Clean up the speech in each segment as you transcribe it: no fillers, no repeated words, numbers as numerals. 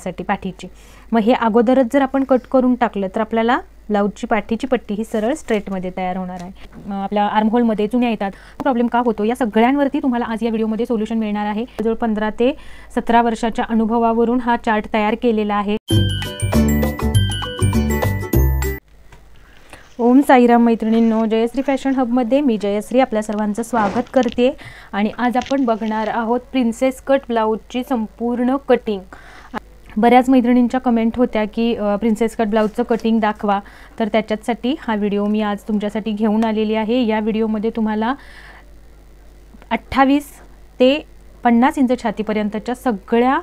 साठी पाठीची। मग हे अगोदरच जर आपण कट करून टाकलं तर आपल्याला ब्लाऊजची पाठीची पट्टी ही सरळ स्ट्रेटमध्ये तयार होणार आहे। आपल्या आर्महोलमध्ये चुन्या येतात, प्रॉब्लेम का होतो या सगळ्यांवरती तुम्हाला आज या व्हिडिओमध्ये सोल्युशन मिळणार आहे। जवळ 15 ते 17 वर्षाच्या अनुभवावरून हा चार्ट तयार केलेला आहे। ओम साईराम मैत्रिणींनो, जयश्री फॅशन हबमध्ये मी जयश्री आपल्या सर्वांचं स्वागत करते। आणि आज आपण बघणार आहोत प्रिन्सेस कट ब्लाऊजची संपूर्ण कटिंग। बऱ्याच मैत्रिणींच्या कमेंट होत्या की प्रिन्सेस कट ब्लाऊजचं कटिंग दाखवा, तर त्याच्यासाठी हा व्हिडिओ मी आज तुमच्यासाठी घेऊन आलेली आहे। या व्हिडिओमध्ये तुम्हाला 28 ते 50 इंच छातीपर्यंतच्या सगळ्या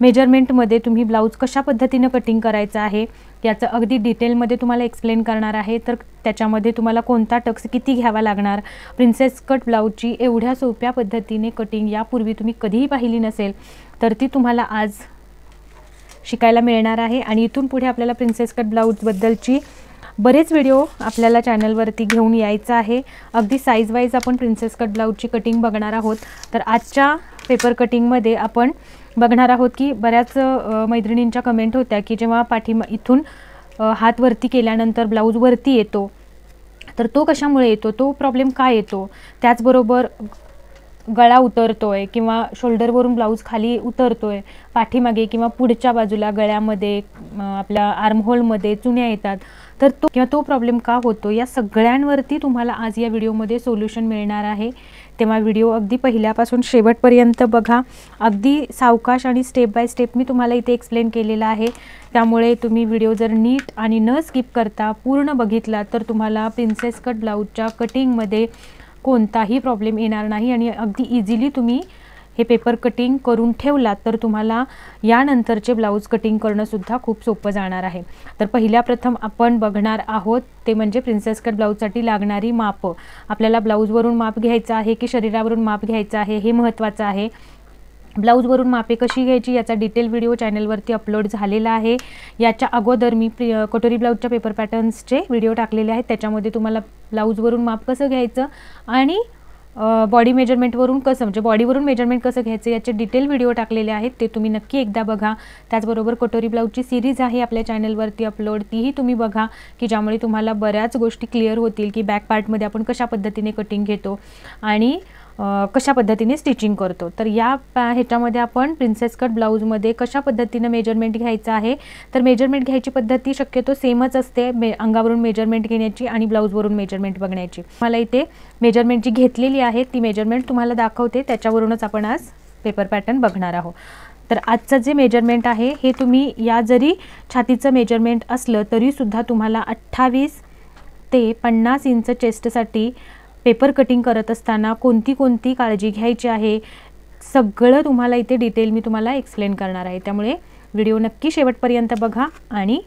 मेजरमेंटमध्ये तुम्ही ब्लाऊज कशा पद्धतीने कटिंग करायचं आहे याचं अगदी डिटेलमध्ये तुम्हाला एक्सप्लेन करणार आहे। तर त्याच्यामध्ये तुम्हाला कोणता टक्स किती घ्यावा लागणार, प्रिन्सेस कट ब्लाऊजची एवढ्या सोप्या पद्धतीने कटिंग यापूर्वी तुम्ही कधीही पाहिली नसेल तर ती तुम्हाला आज शिकायला मिळणार आहे। आणि इथून पुढे आपल्याला प्रिन्सेस कट ब्लाऊजबद्दलची बरेच व्हिडिओ आपल्याला चॅनलवरती घेऊन यायचं आहे। अगदी साईज वाईज आपण प्रिन्सेस कट ब्लाऊजची कटिंग बघणार आहोत। तर आजच्या पेपर कटिंगमध्ये आपण बघणार आहोत की बऱ्याच मैत्रिणींच्या कमेंट होत्या की जेव्हा इथून हात वरती केल्यानंतर ब्लाऊज वरती येतो तर तो कशामुळे येतो, तो प्रॉब्लेम काय येतो, त्याचबरोबर गळा उतरतोय किंवा शोल्डरवरून ब्लाऊज खाली उतरतोय, पाठीमागे किंवा पुढच्या बाजूला गळ्यामध्ये आपल्या आर्महोलमध्ये चुन्या येतात, तर तो प्रॉब्लेम का होतो या सगळ्यांवरती तुम्हाला आज या व्हिडिओमध्ये सोल्युशन मिळणार आहे। तेव्हा व्हिडिओ अगदी पहिल्यापासून शेवटपर्यंत बघा। अगदी सावकाश आणि स्टेप बाय स्टेप मी तुम्हाला इथे एक्सप्लेन केलेला आहे, त्यामुळे तुम्ही व्हिडिओ जर नीट आणि न स्किप करता पूर्ण बघितला तर तुम्हाला प्रिन्सेस कट ब्लाऊजच्या कटिंगमध्ये कोणताही प्रॉब्लेम येणार नाही आणि अगदी इझिली तुम्ही हे पेपर कटिंग करून ठेवलात तर तुम्हाला यानंतरचे ब्लाऊज कटिंग करणं सुद्धा खूप सोपं जाणार आहे। तर पहिल्या प्रथम आपण बघणार आहोत ते म्हणजे प्रिन्सेस कट ब्लाऊजसाठी लागणारी माप। आपल्याला ब्लाऊजवरून माप घ्यायचं आहे की शरीरावरून माप घ्यायचं आहे हे महत्त्वाचं आहे। ब्लाऊजवरून मापे कशी घ्यायची याचा डिटेल व्हिडिओ चॅनलवरती अपलोड झालेला आहे। याच्या अगोदर मी कटोरी ब्लाऊजच्या पेपर पॅटर्न्सचे व्हिडिओ टाकलेले आहेत, त्याच्यामध्ये तुम्हाला ब्लाऊजवरून माप कसं घ्यायचं आणि बॉडी मेजरमेंटवरून कसं म्हणजे बॉडीवरून मेजरमेंट कसं घ्यायचं याचे डिटेल व्हिडिओ टाकलेले आहेत, ते तुम्ही नक्की एकदा बघा। त्याचबरोबर कटोरी ब्लाऊजची सिरीज आहे आपल्या चॅनलवरती अपलोड, तीही तुम्ही बघा की ज्यामुळे तुम्हाला बऱ्याच गोष्टी क्लिअर होतील की बॅक पार्टमध्ये आपण कशा पद्धतीने कटिंग घेतो आणि कशा पद्धतीने स्टिचिंग करतो। तर या ह्याच्यामध्ये आपण प्रिन्सेस कट ब्लाऊजमध्ये कशा पद्धतीने मेजरमेंट घ्यायचं आहे, तर मेजरमेंट घ्यायची पद्धती शक्यतो सेमच असते, अंगावरून मेजरमेंट घेण्याची आणि ब्लाऊजवरून मेजरमेंट बघण्याची। मला इथे मेजरमेंट जी घेतलेली आहे ती मेजरमेंट तुम्हाला दाखवते, त्याच्यावरूनच आपण आज पेपर पॅटर्न बघणार आहोत। तर आजचं जे मेजरमेंट आहे हे तुम्ही या जरी छातीचं मेजरमेंट असलं तरीसुद्धा तुम्हाला 28 ते 50 इंच चेस्टसाठी पेपर कटिंग करत असताना कोणती काळजी घ्यायची आहे सगळं तुम्हाला इथे डिटेल मी तुम्हाला एक्सप्लेन करणार आहे। त्यामुळे व्हिडिओ नक्की शेवटपर्यंत बघा आणि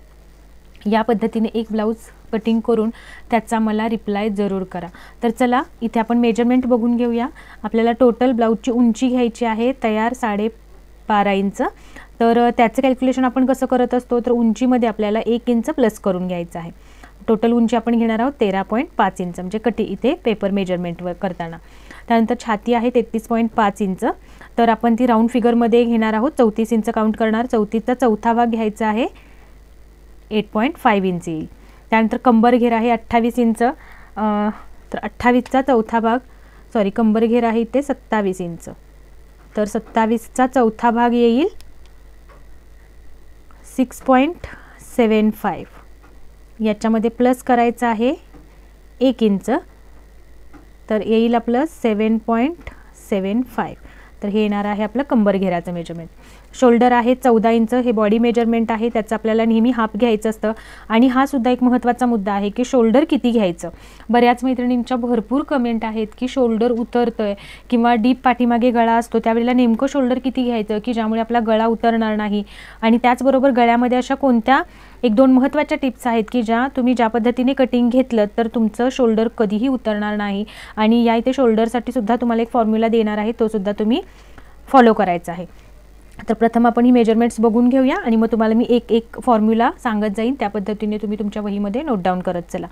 या पद्धतीने एक ब्लाऊज कटिंग करून त्याचा मला रिप्लाय जरूर करा। तर चला इथे आपण मेजरमेंट बघून घेऊया। आपल्याला टोटल ब्लाऊजची उंची घ्यायची आहे तयार 12.5 इंच। तर त्याचं कॅल्क्युलेशन आपण कसं करत असतो, तर उंचीमध्ये आपल्याला 1 इंच प्लस करून घ्यायचं आहे। टोटल उंची आपण घेणार आहोत 13.5 इंच म्हणजे इथे पेपर मेजरमेंटवर करताना। त्यानंतर छाती आहे 33.5 इंच, तर आपण ती राऊंड फिगरमध्ये घेणार आहोत, 34 इंच काउंट करणार, 34चा चौथा भाग घ्यायचा आहे 8.5 इंच येईल। त्यानंतर कंबर घेर आहे 28 इंच, तर 28चा चौथा भाग कंबर घेर आहे इथे 27 इंच, तर 27चा चौथा भाग येईल 6.75। याच्यामध्ये प्लस करायचं आहे 1 इंच, तर येईल आपलं 7.75। तर हे येणार आहे आपलं कंबर घेराचं मेजरमेंट। शोल्डर आहे 14 इंच, हे बॉडी मेजरमेंट आहे, त्याचं आपल्याला नेहमी हाफ घ्यायचं असतं। आणि हा सुद्धा एक महत्त्वाचा मुद्दा आहे की शोल्डर किती घ्यायचं। बऱ्याच मैत्रिणींच्या भरपूर कमेंट आहेत की शोल्डर उतरतोय किंवा डीप पाठीमागे गळा असतो, त्यावेळेला नेमकं शोल्डर किती घ्यायचं की ज्यामुळे आपला गळा उतरणार नाही। आणि त्याचबरोबर गळ्यामध्ये अशा कोणत्या 1-2 महत्त्वाच्या टिप्स आहेत की तुम्ही ज्या पद्धतीने कटिंग घेतलं तर तुमचं शोल्डर कधीही उतरणार नाही। आणि या इथे शोल्डरसाठी सुद्धा तुम्हाला एक फॉर्म्युला देणार आहे, तो सुद्धा तुम्ही फॉलो करायचा आहे। तर प्रथम आपण ही मेजरमेंट्स बघून घेऊया आणि मग तुम्हाला मी एक फॉर्म्युला सांगत जाईन, त्या पद्धतीने तुम्ही तुमच्या वहीमध्ये नोट डाऊन करत चला।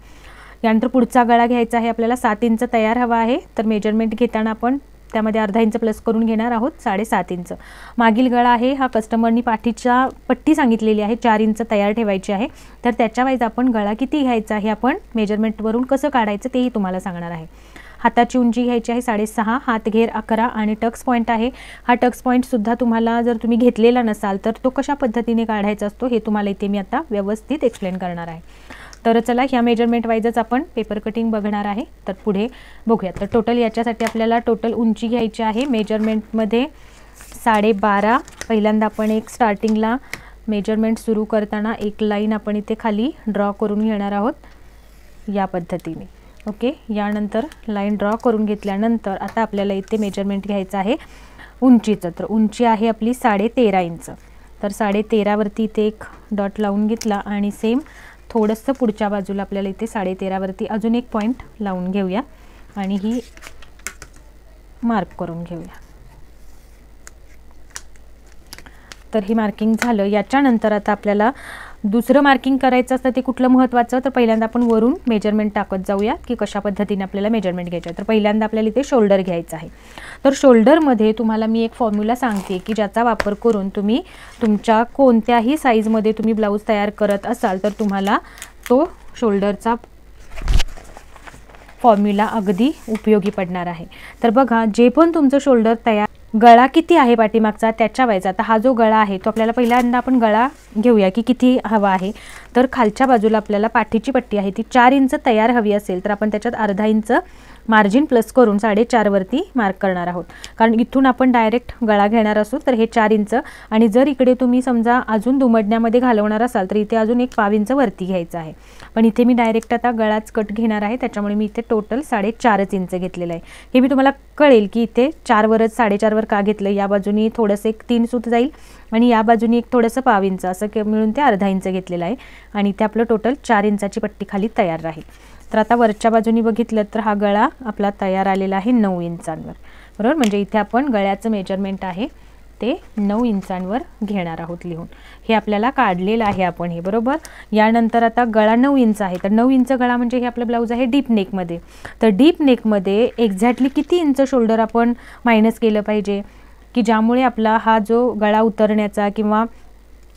यानंतर पुढचा गळा घ्यायचा आहे आपल्याला 7 इंच तयार हवा आहे, तर मेजरमेंट घेताना आपण त्यामध्ये अर्धा इंच प्लस करून घेणार आहोत 7.5 इंच. मागील गळा आहे हा कस्टमरनी पाठीच्या पट्टी सांगितलेली आहे 4 इंच तयार ठेवायची आहे. तर त्याच्या वाईज आपण गळा किती घ्यायचा हे आपण मेजरमेंटवरून कसं काढायचं तेही तुम्हाला सांगणार आहे. हाताची उंची घ्यायची आहे 6.5, हात घेर 11 आणि टक्स पॉईंट आहे. हा टक्स पॉईंटसुद्धा तुम्हाला जर तुम्ही घेतलेला नसाल तर तो कशा पद्धतीने काढायचा असतो हे तुम्हाला इथे मी आता व्यवस्थित एक्सप्लेन करणार आहे. तर चला ह्या मेजरमेंट वाईजच आपण पेपर कटिंग बघणार आहे. तर पुढे बघूयात. तर टोटल याच्यासाठी आपल्याला टोटल उंची घ्यायची आहे मेजरमेंटमध्ये 12.5. पहिल्यांदा आपण एक स्टार्टिंगला मेजरमेंट सुरू करताना एक लाईन आपण इथे खाली ड्रॉ करून घेणार आहोत या पद्धतीने. ओके, यानंतर लाईन ड्रॉ करून घेतल्यानंतर आता आपल्याला इथे मेजरमेंट घ्यायचं आहे उंचीचं. तर उंची आहे आपली 13.5 इंच. तर 13.5 वरती इथे एक डॉट लावून घेतला आणि सेम थोडंसं पुढच्या बाजूला आपल्याला इथे 13.5 वरती अजून एक पॉईंट लावून घेऊया आणि ही मार्क करून घेऊया. तर ही मार्किंग झालं. याच्यानंतर आता आपल्याला दुसरं मार्किंग करायचं असतं ते कुठलं महत्त्वाचं. तर पहिल्यांदा आपण वरून मेजरमेंट टाकत जाऊया की कशा पद्धतीने आपल्याला मेजरमेंट घ्यायचं आहे. तर पहिल्यांदा आपल्याला इथे शोल्डर घ्यायचं आहे. तर शोल्डरमध्ये तुम्हाला मी एक फॉर्म्युला सांगते की ज्याचा वापर करून तुम्ही तुमच्या कोणत्याही साईजमध्ये तुम्ही ब्लाऊज तयार करत असाल तर तुम्हाला तो शोल्डरचा फॉर्म्युला अगदी उपयोगी पडणार आहे. तर बघा, जे पण तुमचं शोल्डर तयार गळा किती आहे पाठीमागचा त्याच्या वाईज. आता हा जो गळा आहे तो आपल्याला पहिल्यांदा आपण गळा घेऊया की किती हवा आहे. तर खालच्या बाजूला आपल्याला पाठीची पट्टी आहे ती 4 इंच तयार हवी असेल तर आपण त्याच्यात अर्धा इंच मार्जिन प्लस करून 4.5 वरती मार्क करणार आहोत. कारण इथून आपण डायरेक्ट गळा घेणार असू तर हे 4 इंच आणि जर इकडे तुम्ही समजा अजून दुमडण्यामध्ये घालवणार असाल तर इथे अजून एक 1.5 इंच वरती घ्यायचं आहे. पण इथे मी डायरेक्ट आता गळाच कट घेणार आहे त्याच्यामुळे मी इथे टोटल 4.5 इंच घेतलेलं आहे. हे मी तुम्हाला कळेल की इथे 4 वरच 4.5 वर का घेतलं. या बाजूनी थोडंसं एक 3 सूत जाईल आणि या बाजूनी एक थोडंसं 1.5 इंच असं मिळून ते अर्धा इंच घेतलेलं आहे आणि इथे आपलं टोटल 4 इंचाची पट्टी खाली तयार राहील. तर आता वरच्या बाजूनी बघितलं तर हा गळा आपला तयार आलेला आहे 9 इंचांवर. बरोबर, म्हणजे इथे आपण गळ्याचं मेजरमेंट आहे ते 9 इंचांवर घेणार आहोत लिहून. हे आपल्याला काढलेलं आहे आपण हे. बरोबर, यानंतर आता गळा 9 इंच आहे. तर 9 इंच गळा म्हणजे हे आपलं ब्लाऊज आहे डीप नेकमध्ये. तर डीप नेकमध्ये एक्झॅक्टली किती इंच शोल्डर आपण मायनस केलं पाहिजे की ज्यामुळे आपला हा जो गळा उतरण्याचा किंवा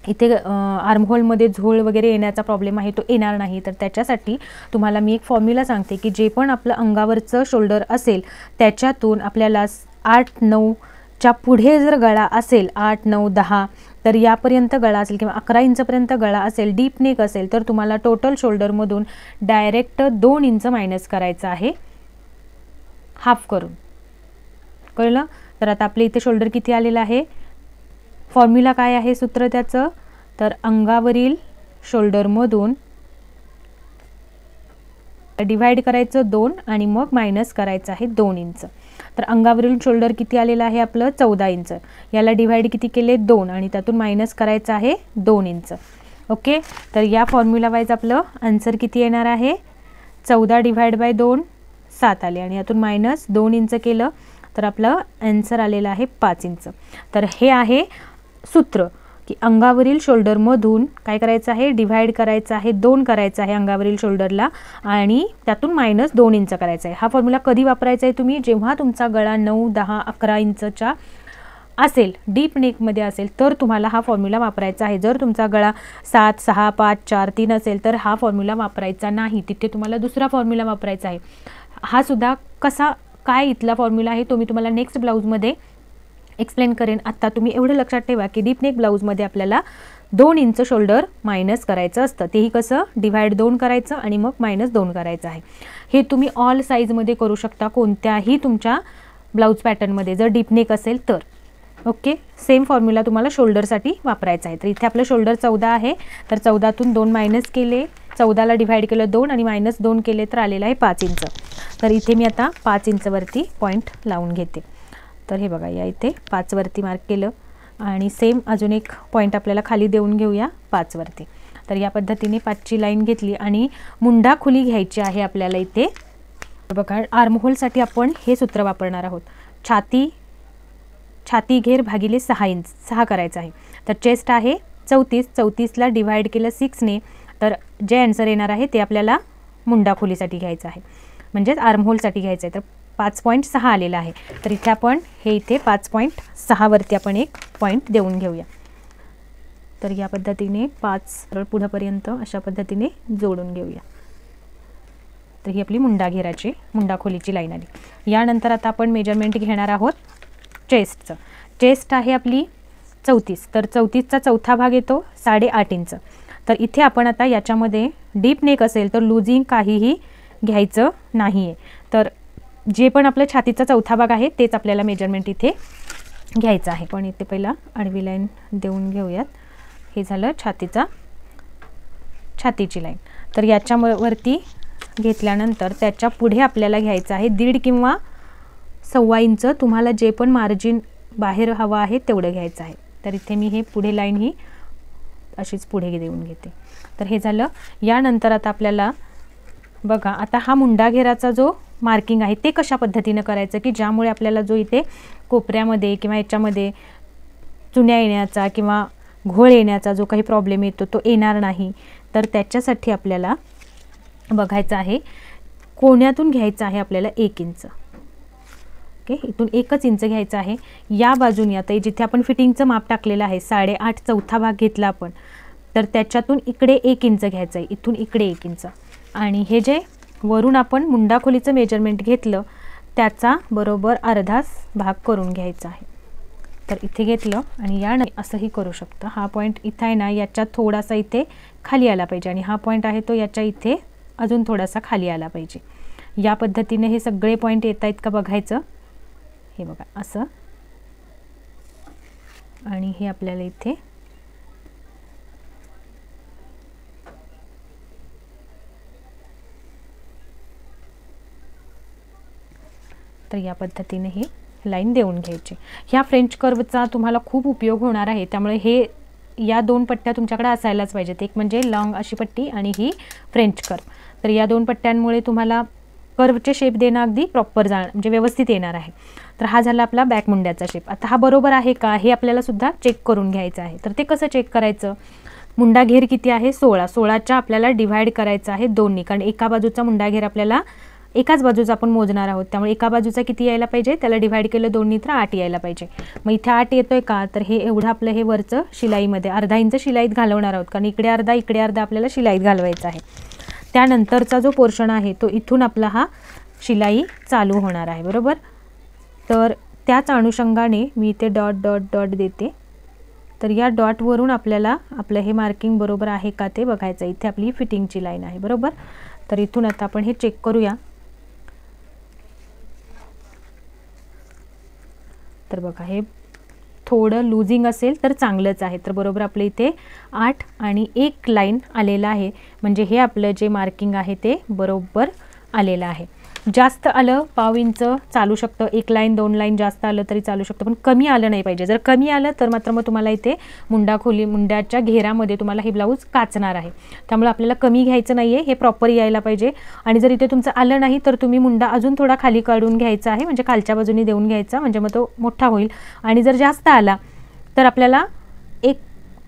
इथे आर्महोलमध्ये झोळ वगैरे येण्याचा प्रॉब्लेम आहे तो येणार नाही. तर त्याच्यासाठी तुम्हाला मी एक फॉर्म्युला सांगते की जे पण आपलं अंगावरचं शोल्डर असेल त्याच्यातून आपल्याला 8-9च्या पुढे जर गळा असेल 8-9-10 तर यापर्यंत गळा असेल किंवा 11 इंचपर्यंत गळा असेल डीप नेक असेल तर तुम्हाला टोटल शोल्डरमधून डायरेक्ट 2 इंच मायनस करायचं आहे हाफ करून. कळलं. तर आता आपल्या इथे शोल्डर किती आलेलं आहे. फॉर्म्युला काय आहे सूत्र त्याचं. तर अंगावरील शोल्डरमधून डिवाइड करायचं 2 आणि मग मायनस करायचं आहे 2 इंच. तर अंगावरील शोल्डर किती आलेलं आहे आपलं 14 इंच. याला डिवाइड किती केले 2 आणि त्यातून मायनस करायचं आहे 2 इंच. ओके, तर या फॉर्म्युला वाईज आपलं आन्सर किती येणार आहे 14 डिवाइड बाय 2 7 आले आणि यातून मायनस 2 इंच केलं तर आपलं आन्सर आलेलं आहे 5 इंच. तर हे आहे सूत्र की अंगावरील शोल्डरमधून काय करायचं आहे डिवाइड करायचं आहे 2 करायचं आहे अंगावरील शोल्डरला आणि त्यातून मायनस 2 इंच करायचं आहे. हा फॉर्म्युला कधी वापरायचा आहे तुम्ही जेव्हा तुमचा गळा 9, 10, 11 इंचच्या असेल डीप नेकमध्ये असेल तर तुम्हाला हा फॉर्म्युला वापरायचा आहे. जर तुमचा गळा 7, 6, 5, 4, 3 असेल तर हा फॉर्म्युला वापरायचा नाही. तिथे तुम्हाला दुसरा फॉर्म्युला वापरायचा आहे. हा सुद्धा कसा काय इथला फॉर्म्युला आहे तो मी तुम्हाला नेक्स्ट ब्लाऊजमध्ये एक्सप्लेन करेन. आत्ता तुम्ही एवढं लक्षात ठेवा की डीप नेक ब्लाऊजमध्ये आपल्याला 2 इंच शोल्डर मायनस करायचं असतं. तेही कसं डिवाइड 2 करायचं आणि मग मायनस 2 करायचं आहे. हे तुम्ही ऑल साईजमध्ये करू शकता कोणत्याही तुमच्या ब्लाऊज पॅटर्नमध्ये जर डीप नेक असेल तर. ओके, सेम फॉर्म्युला तुम्हाला शोल्डरसाठी वापरायचा आहे. तर इथे आपलं शोल्डर 14 आहे तर 14तून 2 मायनस केले 14ला डिवाइड केलं 2 आणि मायनस 2 केले तर आलेलं आहे 5 इंच. तर इथे मी आता 5 इंचवरती पॉईंट लावून घेते. तर हे बघा या इथे 5 वरती मार्क केलं आणि सेम अजून एक पॉईंट आपल्याला खाली देऊन घेऊया 5 वरती. तर या पद्धतीने 5ची लाईन घेतली आणि मुंडा खुली घ्यायची आहे आपल्याला इथे. बघा आर्महोलसाठी आपण हे सूत्र वापरणार आहोत. छाती घेर भागिले 6 इंच 6 करायचं आहे. तर चेस्ट आहे 34, 34ला डिवाइड केलं 6ने तर जे आन्सर येणार आहे ते आपल्याला मुंडा खोलीसाठी घ्यायचं आहे म्हणजेच आर्महोलसाठी घ्यायचं आहे. तर 5.6 आलेला आहे. तर इथे आपण हे इथे 5.6 वरती आपण एक पॉईंट देऊन घेऊया. तर या पद्धतीने 5 पुढेपर्यंत अशा पद्धतीने जोडून घेऊया. तर ही आपली मुंडा घेराची मुंडा खोलीची लाईन आली. यानंतर आता आपण मेजरमेंट घेणार आहोत चेस्टचं. चेस्ट आहे आपली 34. तर 34चा चौथा भाग येतो 8.5 इंच. तर इथे आपण आता याच्यामध्ये डीप नेक असेल तर लूजिंग काहीही घ्यायचं नाही आहे. तर जे पण आपलं छातीचा चौथा भाग आहे तेच आपल्याला मेजरमेंट इथे घ्यायचं आहे. पण इथे पहिला आडवी लाईन देऊन घेऊयात. हे झालं छातीची लाईन. तर याच्यावरती घेतल्यानंतर त्याच्या पुढे आपल्याला घ्यायचं आहे 1.5 किंवा 1.25 इंच. तुम्हाला जे पण मार्जिन बाहेर हवं आहे तेवढं घ्यायचं आहे. तर इथे मी हे पुढे लाईन ही अशीच पुढे देऊन घेते. तर हे झालं. यानंतर आता आपल्याला बघा, आता हा मुंडा घेराचा जो मार्किंग आहे ते कशा पद्धतीनं करायचं की ज्यामुळे आपल्याला जो इथे कोपऱ्यामध्ये किंवा याच्यामध्ये चुन्या येण्याचा किंवा घोळ येण्याचा जो काही प्रॉब्लेम येतो तो येणार नाही. तर त्याच्यासाठी आपल्याला बघायचं आहे कोण्यातून घ्यायचं आहे आपल्याला 1 इंच. ओके, इथून 1च इंच घ्यायचं आहे. या बाजूने आता जिथे आपण फिटिंगचं माप टाकलेलं आहे 8.5 चौथा भाग घेतला आपण, तर त्याच्यातून इकडे 1 इंच घ्यायचं आहे, इथून इकडे 1 इंच. आणि हे जे वरून आपण मुंडा खोलीचं मेजरमेंट घेतलं त्याचा बरोबर अर्धाच भाग करून घ्यायचा आहे. तर इथे घेतलं आणि या असंही करू शकतं. हा पॉईंट इथं आहे ना, याच्या थोडासा इथे खाली आला पाहिजे आणि हा पॉईंट आहे तो याच्या इथे अजून थोडासा खाली आला पाहिजे. या पद्धतीने हे सगळे पॉईंट येत आहेत का बघायचं. हे बघा असं, आणि हे आपल्याला इथे तर या पद्धतीने ही लाईन देऊन घ्यायची. ह्या फ्रेंच कर्वचा तुम्हाला खूप उपयोग होणार आहे. त्यामुळे हे या 2 पट्ट्या तुमच्याकडे असायलाच पाहिजेत. एक म्हणजे लॉंग अशी पट्टी आणि ही फ्रेंच कर्व. तर या 2 पट्ट्यांमुळे तुम्हाला कर्वचे शेप देणं अगदी प्रॉपर म्हणजे व्यवस्थित येणार आहे. तर हा झाला आपला बॅक मुंड्याचा शेप. आता हा बरोबर आहे का हे आपल्याला सुद्धा चेक करून घ्यायचं आहे. तर ते कसं चेक करायचं, मुंडा घेर किती आहे 16. 16च्या आपल्याला डिव्हाइड करायचं आहे 2नी, कारण एका बाजूचा मुंडा घेर आपल्याला एकाच बाजूचा आपण मोजणार आहोत. त्यामुळे एका बाजूचा किती यायला पाहिजे, त्याला डिव्हाइड केलं 2नी तर 8 यायला पाहिजे. मग इथे 8 येतोय का, तर हे एवढं आपलं हे वरचं शिलाईमध्ये अर्धा इंच शिलाईत घालवणार आहोत, कारण इकडे अर्धा आपल्याला शिलाईत घालवायचा आहे. त्यानंतरचा जो पोर्शन आहे तो इथून आपला हा शिलाई चालू होणार आहे, बरोबर. तर त्याच अनुषंगाने मी इथे डॉट डॉट डॉट देते. तर या डॉटवरून आपल्याला आपलं हे मार्किंग बरोबर आहे का ते बघायचं. इथे आपली फिटिंगची लाईन आहे, बरोबर. तर इथून आता आपण हे चेक करूया. तर बघा, हे थोडं लूजिंग असेल तर चांगलंच आहे. तर बरोबर आपलं इथे 8 आणि 1 लाईन आलेलं आहे. म्हणजे हे आपलं जे मार्किंग आहे ते बरोबर आलेलं आहे. जास्त आलं 1/2 इंच चालू शकतं, 1 लाईन 2 लाईन जास्त आलं तरी चालू शकतं, पण कमी आलं नाही पाहिजे. जर कमी आलं तर मात्र मग तुम्हाला इथे मुंड्याच्या घेरामध्ये तुम्हाला हे ब्लाऊज काचणार आहे. त्यामुळे आपल्याला कमी घ्यायचं नाही आहे, हे प्रॉपर यायला पाहिजे. आणि जर इथे तुमचं आलं नाही तर तुम्ही मुंडा अजून थोडा खाली काढून घ्यायचा आहे, म्हणजे खालच्या बाजूने देऊन घ्यायचा, म्हणजे मग तो मोठा होईल. आणि जर जास्त आला तर आपल्याला 1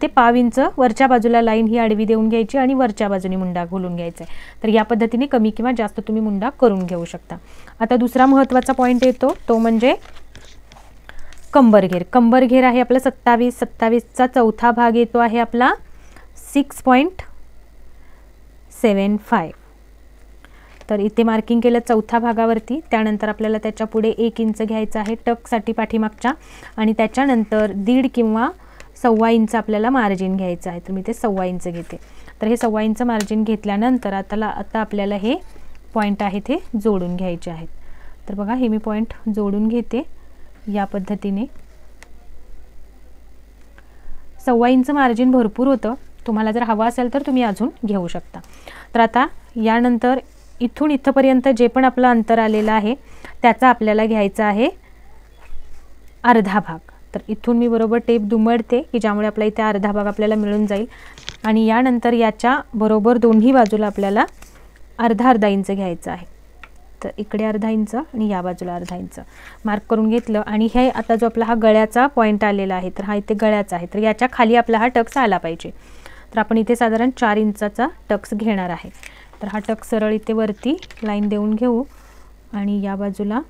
ते 1/2 इंच वरच्या बाजूला लाईन ही आडवी देऊन घ्यायची आणि वरच्या बाजूने मुंडा घोलून घ्यायचा आहे. तर या पद्धतीने कमी किंवा जास्त तुम्ही मुंडा करून घेऊ शकता. आता दुसरा महत्त्वाचा पॉईंट येतो तो म्हणजे कंबर घेर. कंबर घेर आहे आपला 27. 27चा चौथा भाग येतो आहे आपला 6.75. तर इथे मार्किंग केलं चौथा भागावरती. त्यानंतर आपल्याला त्याच्या पुढे 1 इंच घ्यायचं आहे टकसाठी पाठीमागच्या, आणि त्याच्यानंतर 1.5 किंवा 1.25 इंच आपल्याला मार्जिन घ्यायचं आहे. तर मी ते 1.25 इंच घेते. तर हे 1.25 इंच मार्जिन घेतल्यानंतर आता आपल्याला हे पॉईंट आहे ते जोडून घ्यायचे आहेत. तर बघा, हे मी पॉईंट जोडून घेते या पद्धतीने. 1.25 इंच मार्जिन भरपूर होतं. तुम्हाला जर हवा असेल तर तुम्ही अजून घेऊ शकता. तर आता यानंतर इथून इथपर्यंत जे पण आपलं अंतर आलेलं आहे त्याचा आपल्याला घ्यायचा आहे अर्धा भाग. तर इथून मी बरोबर टेप दुमडते की ज्यामुळे आपला इथे अर्धा भाग आपल्याला मिळून जाईल. आणि यानंतर याच्या बरोबर दोन्ही बाजूला आपल्याला अर्धा इंच घ्यायचं आहे. तर इकडे अर्धा इंच आणि या बाजूला अर्धा इंच मार्क करून घेतलं. आणि हे आता जो आपला हा गळ्याचा पॉईंट आलेला आहे तर हा इथे गळ्याचा आहे, तर याच्या खाली आपला हा टक्स आला पाहिजे. तर आपण इथे साधारण 4 इंचाचा टक्स घेणार आहे. तर हा टक्स सरळ इथे वरती लाईन देऊन घेऊ आणि या बाजूला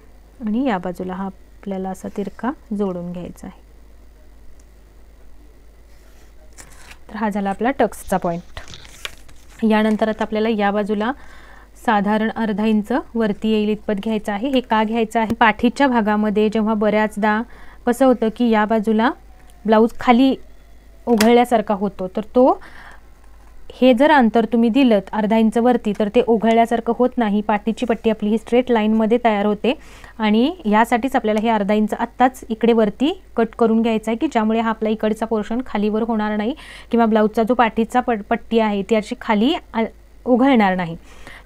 आणि या बाजूला हा आपल्याला असा तिरका जोडून घ्यायचा आहे. तर हा झाला आपला टक्सचा पॉईंट. यानंतर आता आपल्याला या बाजूला साधारण अर्धा इंच वरती येईल इतपत घ्यायचं आहे. हे का घ्यायचं आहे, पाठीच्या भागामध्ये जेव्हा बऱ्याचदा कसं होतं की या बाजूला ब्लाऊज खाली ओघळल्यासारखा होतो, तर तो हे जर अंतर तुम्ही दिलं अर्धा इंच वरती तर ते ओघळल्यासारखं होत नाही. पाठीची पट्टी आपली ही स्ट्रेट लाईनमध्ये तयार होते आणि यासाठीच आपल्याला हे अर्धा इंच आत्ताच इकडे वरती कट करून घ्यायचा आहे की ज्यामुळे हा आपला इकडचा पोर्शन खालीवर होणार नाही किंवा ब्लाऊजचा जो पाठीचा पट्टी आहे ती अशी खाली ओघळणार नाही.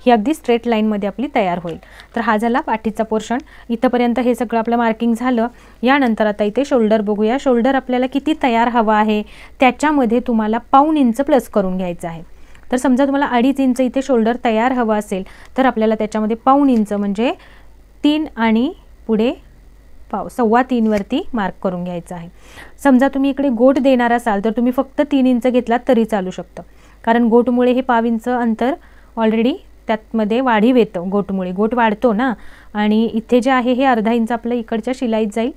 ही अगदी स्ट्रेट लाईनमध्ये आपली तयार होईल. तर हा झाला पाठीचा पोर्शन. इथंपर्यंत हे सगळं आपलं मार्किंग झालं. यानंतर आता इथे शोल्डर बघूया. शोल्डर आपल्याला किती तयार हवा आहे त्याच्यामध्ये तुम्हाला पाऊण इंच प्लस करून घ्यायचं आहे. तर समजा तुम्हाला 2.5 इंच इथे शोल्डर तयार हवा असेल तर आपल्याला त्याच्यामध्ये पाऊण इंच म्हणजे 3 आणि पुढे 2.25 वरती मार्क करून घ्यायचं आहे. समजा तुम्ही इकडे गोट देणार असाल तर तुम्ही फक्त 3 इंच घेतलात तरी चालू शकतं, कारण गोटमुळे हे 1.5 इंच अंतर ऑलरेडी त्यातमध्ये वाढीव येतं. गोटमुळे गोट वाढतो ना, आणि इथे जे आहे हे अर्धा इंच आपलं इकडच्या शिलाईत जाईल.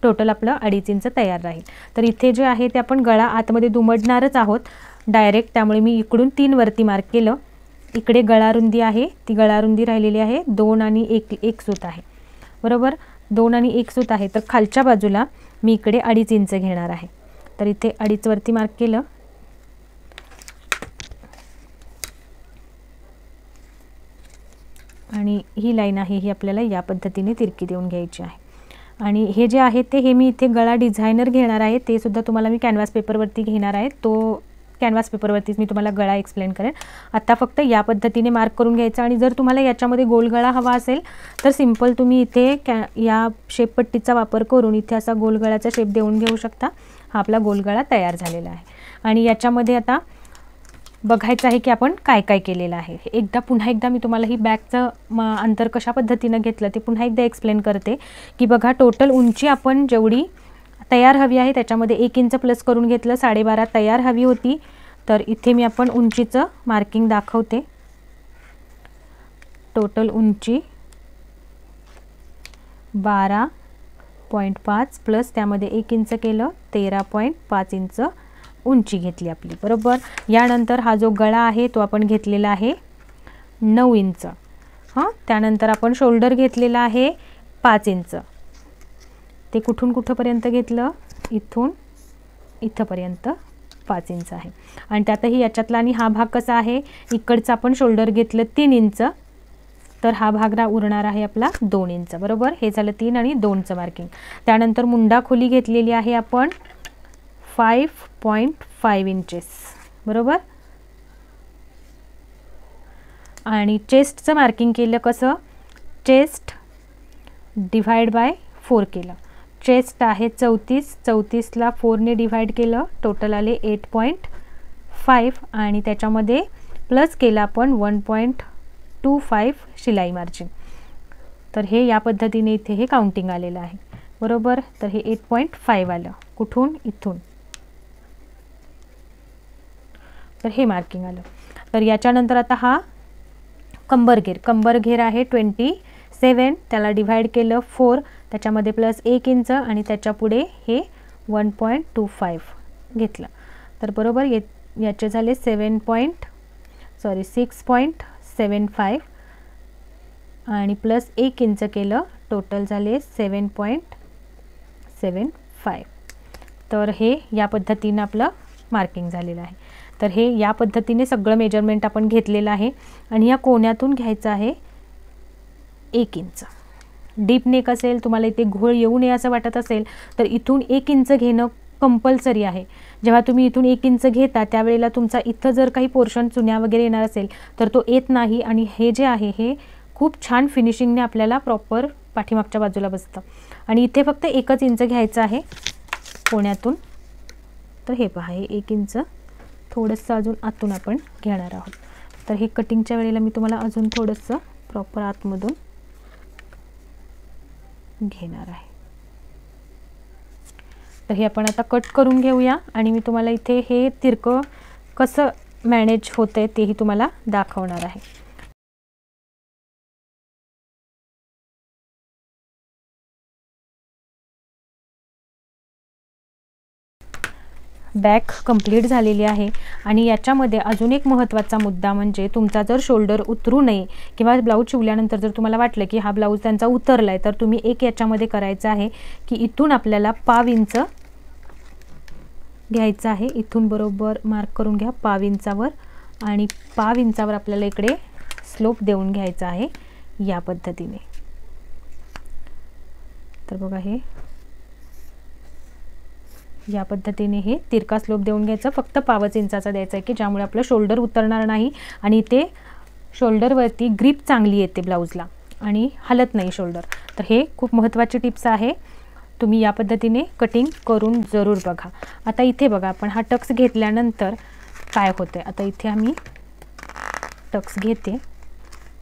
टोटल आपलं 2.5 इंच तयार राहील. तर इथे जे आहे ते आपण गळा आतमध्ये दुमडणारच आहोत डायरेक्ट, त्यामुळे मी इकडून 3 वरती मार्क केलं. इकडे गळारुंदी आहे, ती गळारुंदी राहिलेली आहे 2 आणि 1 सूत आहे, बरोबर. 2 आणि 1 सूत आहे. तर खालच्या बाजूला मी इकडे 2.5 इंच घेणार आहे. तर इथे 2.5 वरती मार्क केलं आणि ही लाईन आहे ही आपल्याला या पद्धतीने तिरकी देऊन घ्यायची आहे. आणि हे जे आहे ते हे मी इथे गळा डिझायनर घेणार आहे, ते सुद्धा तुम्हाला मी कॅनव्हास पेपरवरती घेणार आहे. तो कॅनव्हास पेपरवरतीच मी तुम्हाला गळा एक्सप्लेन करेन. आता फक्त या पद्धतीने मार्क करून घ्यायचा. आणि जर तुम्हाला याच्यामध्ये गोल गळा हवा असेल तर सिंपल तुम्ही इथे या शेपपट्टीचा वापर करून इथे असा गोल गळाचा शेप देऊन घेऊ शकता. हा आपला गोल गळा तयार झालेला आहे. आणि याच्यामध्ये आता बघायचं आहे की आपण काय काय केलेलं आहे. पुन्हा एकदा मी तुम्हाला ही बॅकचं अंतर कशा पद्धतीनं घेतलं ते पुन्हा एकदा एक्सप्लेन करते की बघा, टोटल उंची आपण जेवढी तयार हवी आहे त्याच्यामध्ये 1 इंच प्लस करून घेतलं. 12.5 तयार हवी होती, तर इथे मी आपण उंचीचं मार्किंग दाखवते. टोटल उंची 12.5 प्लस त्यामध्ये 1 इंच केलं, 13.5 इंच उंची घेतली आपली, बरोबर. यानंतर हा जो गळा आहे तो आपण घेतलेला आहे 9 इंच. त्यानंतर आपण शोल्डर घेतलेला आहे 5 इंच. ते कुठून कुठंपर्यंत घेतलं, इथून इथंपर्यंत 5 इंच आहे. आणि त्यातही याच्यातला आणि हा भाग कसा आहे, इकडचं आपण शोल्डर घेतलं 3 इंच, तर हा भाग उरणार आहे आपला 2 इंच, बरोबर. हे झालं 3 आणि 2चं मार्किंग. त्यानंतर मुंडा खोली घेतलेली आहे आपण 5.5 इंचेस, बरोबर. आणि चेस्टचं मार्किंग केलं कसं, चेस्ट डिवाइड बाय 4 केलं. चेस्ट आहे 34ला 4ने डिवाइड केलं, टोटल आले 8.5 आणि त्याच्यामध्ये प्लस केलं आपण 1.25 शिलाई मार्जिन. तर हे या पद्धतीने इथे हे काउंटिंग आलेलं आहे, बरोबर. तर हे 8.5 आलं कुठून, इथून. तर हे मार्किंग आलं. तर याच्यानंतर आता हा कंबर घेर आहे 27, त्याला डिवाइड केलं 4, त्याच्यामध्ये प्लस 1 इंच आणि त्याच्या पुढे हे 1.25 घेतलं. तर बरोबर याचे झाले 6.75 आणि प्लस 1 इंच केलं, टोटल झाले 7.75. तर हे या पद्धतीनं आपलं मार्किंग झालेलं आहे. तर हे या पद्धतीने सगळं मेजरमेंट आपण घेतलेलं आहे. आणि या कोण्यातून घ्यायचं आहे 1 इंच. डीप नेक असेल, तुम्हाला इथे घोळ येऊ नये असं वाटत असेल तर इथून 1 इंच घेणं कंपल्सरी आहे. जेव्हा तुम्ही इथून 1 इंच घेता त्यावेळेला तुमचा इथं जर काही पोर्शन चुन्या वगैरे येणार असेल तर तो येत नाही. आणि हे जे आहे हे खूप छान फिनिशिंगने आपल्याला प्रॉपर पाठीमागच्या बाजूला बसतं. आणि इथे फक्त 1च इंच घ्यायचं आहे कोण्यातून. तर हे पहा, हे 1 इंच थोडंसं अजून आतून आपण घेणार आहोत. तर हे कटिंगच्या वेळेला मी तुम्हाला अजून थोडंसं प्रॉपर आतमधून घेणार आहे. तर हे आपण आता कट करून घेऊया आणि मी तुम्हाला इथे हे तिरकं कसं मॅनेज होतंय तेही तुम्हाला दाखवणार आहे. बॅक कंप्लीट झालेली आहे। आणि याच्यामध्ये अजून एक महत्त्वाचा मुद्दा म्हणजे तुमचा जर शोल्डर उतरू नये किंवा ब्लाऊज शिवल्यानंतर जर तुम्हाला वाटलं की हा ब्लाऊज त्यांचा उतरला आहे, तर तुम्ही एक याच्यामध्ये करायचं आहे की इथून आपल्याला पाव इंच घ्यायचं आहे। इथून बरोबर मार्क करून घ्या पाव इंचावर, आणि पाव इंचावर आपल्याला इकडे स्लोप देऊन घ्यायचा आहे या पद्धतीने। तर बघा हे या पद्धतीने हे तिरका स्लोप देऊन घ्यायचं, फक्त पावच इंचाचा द्यायचा आहे की ज्यामुळे आपलं शोल्डर उतरणार नाही आणि ते शोल्डरवरती ग्रिप चांगली येते ब्लाऊजला आणि हलत नाही शोल्डर। तर हे खूप महत्त्वाची टिप्स आहे, तुम्ही या पद्धतीने कटिंग करून जरूर बघा। आता इथे बघा आपण हा टक्स घेतल्यानंतर काय होते, आता इथे आम्ही टक्स घेते।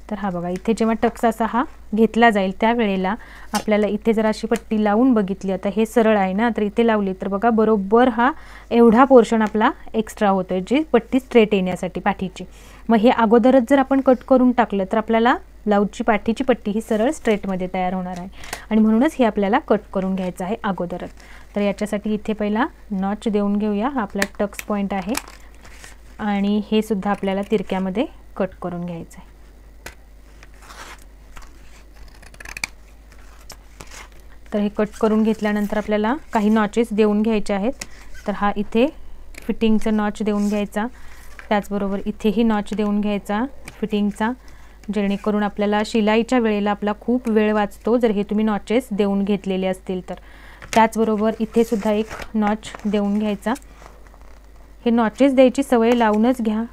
तर हा बघा इथे जेव्हा टक्स असा हा घेतला जाईल त्यावेळेला आपल्याला इथे जर अशी पट्टी लावून बघितली, आता हे सरळ आहे ना, तर इथे लावली तर बघा बरोबर हा एवढा पोर्शन आपला एक्स्ट्रा होतोय जी पट्टी स्ट्रेट येण्यासाठी पाठीची। मग हे अगोदरच जर आपण कट करून टाकलं तर आपल्याला ब्लाऊजची पाठीची पट्टी ही सरळ स्ट्रेटमध्ये तयार होणार आहे, आणि म्हणूनच हे आपल्याला कट करून घ्यायचं आहे अगोदरच। तर याच्यासाठी इथे पहिला नॉच देऊन घेऊया, हा आपला टक्स पॉईंट आहे आणि हे सुद्धा आपल्याला तिरक्यामध्ये कट करून घ्यायचं आहे। तर हे कट करून घेतल्यानंतर आपल्याला काही नॉचेस देऊन घ्यायचे आहेत। तर हा इथे फिटिंगचा नॉच देऊन घ्यायचा, त्याचबरोबर इथेही नॉच देऊन घ्यायचा फिटिंगचा, जेणेकरून आपल्याला शिलाईच्या वेळेला आपला खूप वेळ वाचतो जर हे तुम्ही नॉचेस देऊन घेतलेले असतील तर। त्याचबरोबर इथे सुद्धा एक नॉच देऊन घ्यायचा। हे नॉचेस द्यायची सवय लावूनच घ्या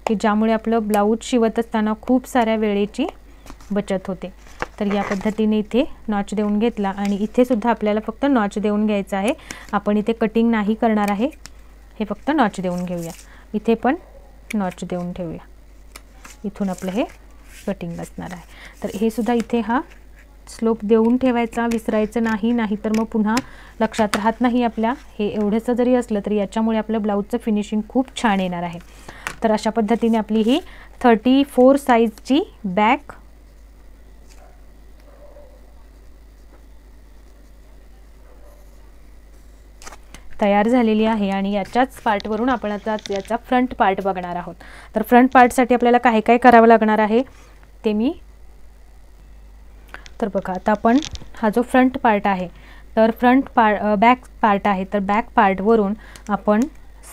की ज्यामुळे आपलं ब्लाऊज शिवत असताना खूप साऱ्या वेळेची बचत होते। तर या पद्धतीने इथे नॉच देऊन घेतला आणि इथे सुद्धा आपल्याला फक्त नॉच देऊन घ्यायचं आहे, आपण इथे कटिंग नाही करणार आहे, हे फक्त नॉच देऊन घेऊया। इथे पण नॉच देऊन ठेवूया, इथून आपलं हे कटिंग असणार आहे। तर हे सुद्धा इथे हा स्लोप देऊन ठेवायचा, विसरायचं नाही, नाहीतर मग पुन्हा लक्षात राहत नाही आपल्या। हे एवढंसं जरी असलं तरी याच्यामुळे आपलं ब्लाऊजचं फिनिशिंग खूप छान येणार आहे। तर अशा पद्धतीने आपली ही 34 साईजची बॅक तयार झालेली आहे आणि याच्याच पार्टवरून आपण आता याचा फ्रंट पार्ट बघणार आहोत। तर फ्रंट पार्टसाठी आपल्याला काय काय करावं लागणार आहे ते मी, तर बघा आता आपण हा जो फ्रंट पार्ट आहे तर बॅक पार्ट आहे, तर बॅक पार्टवरून आपण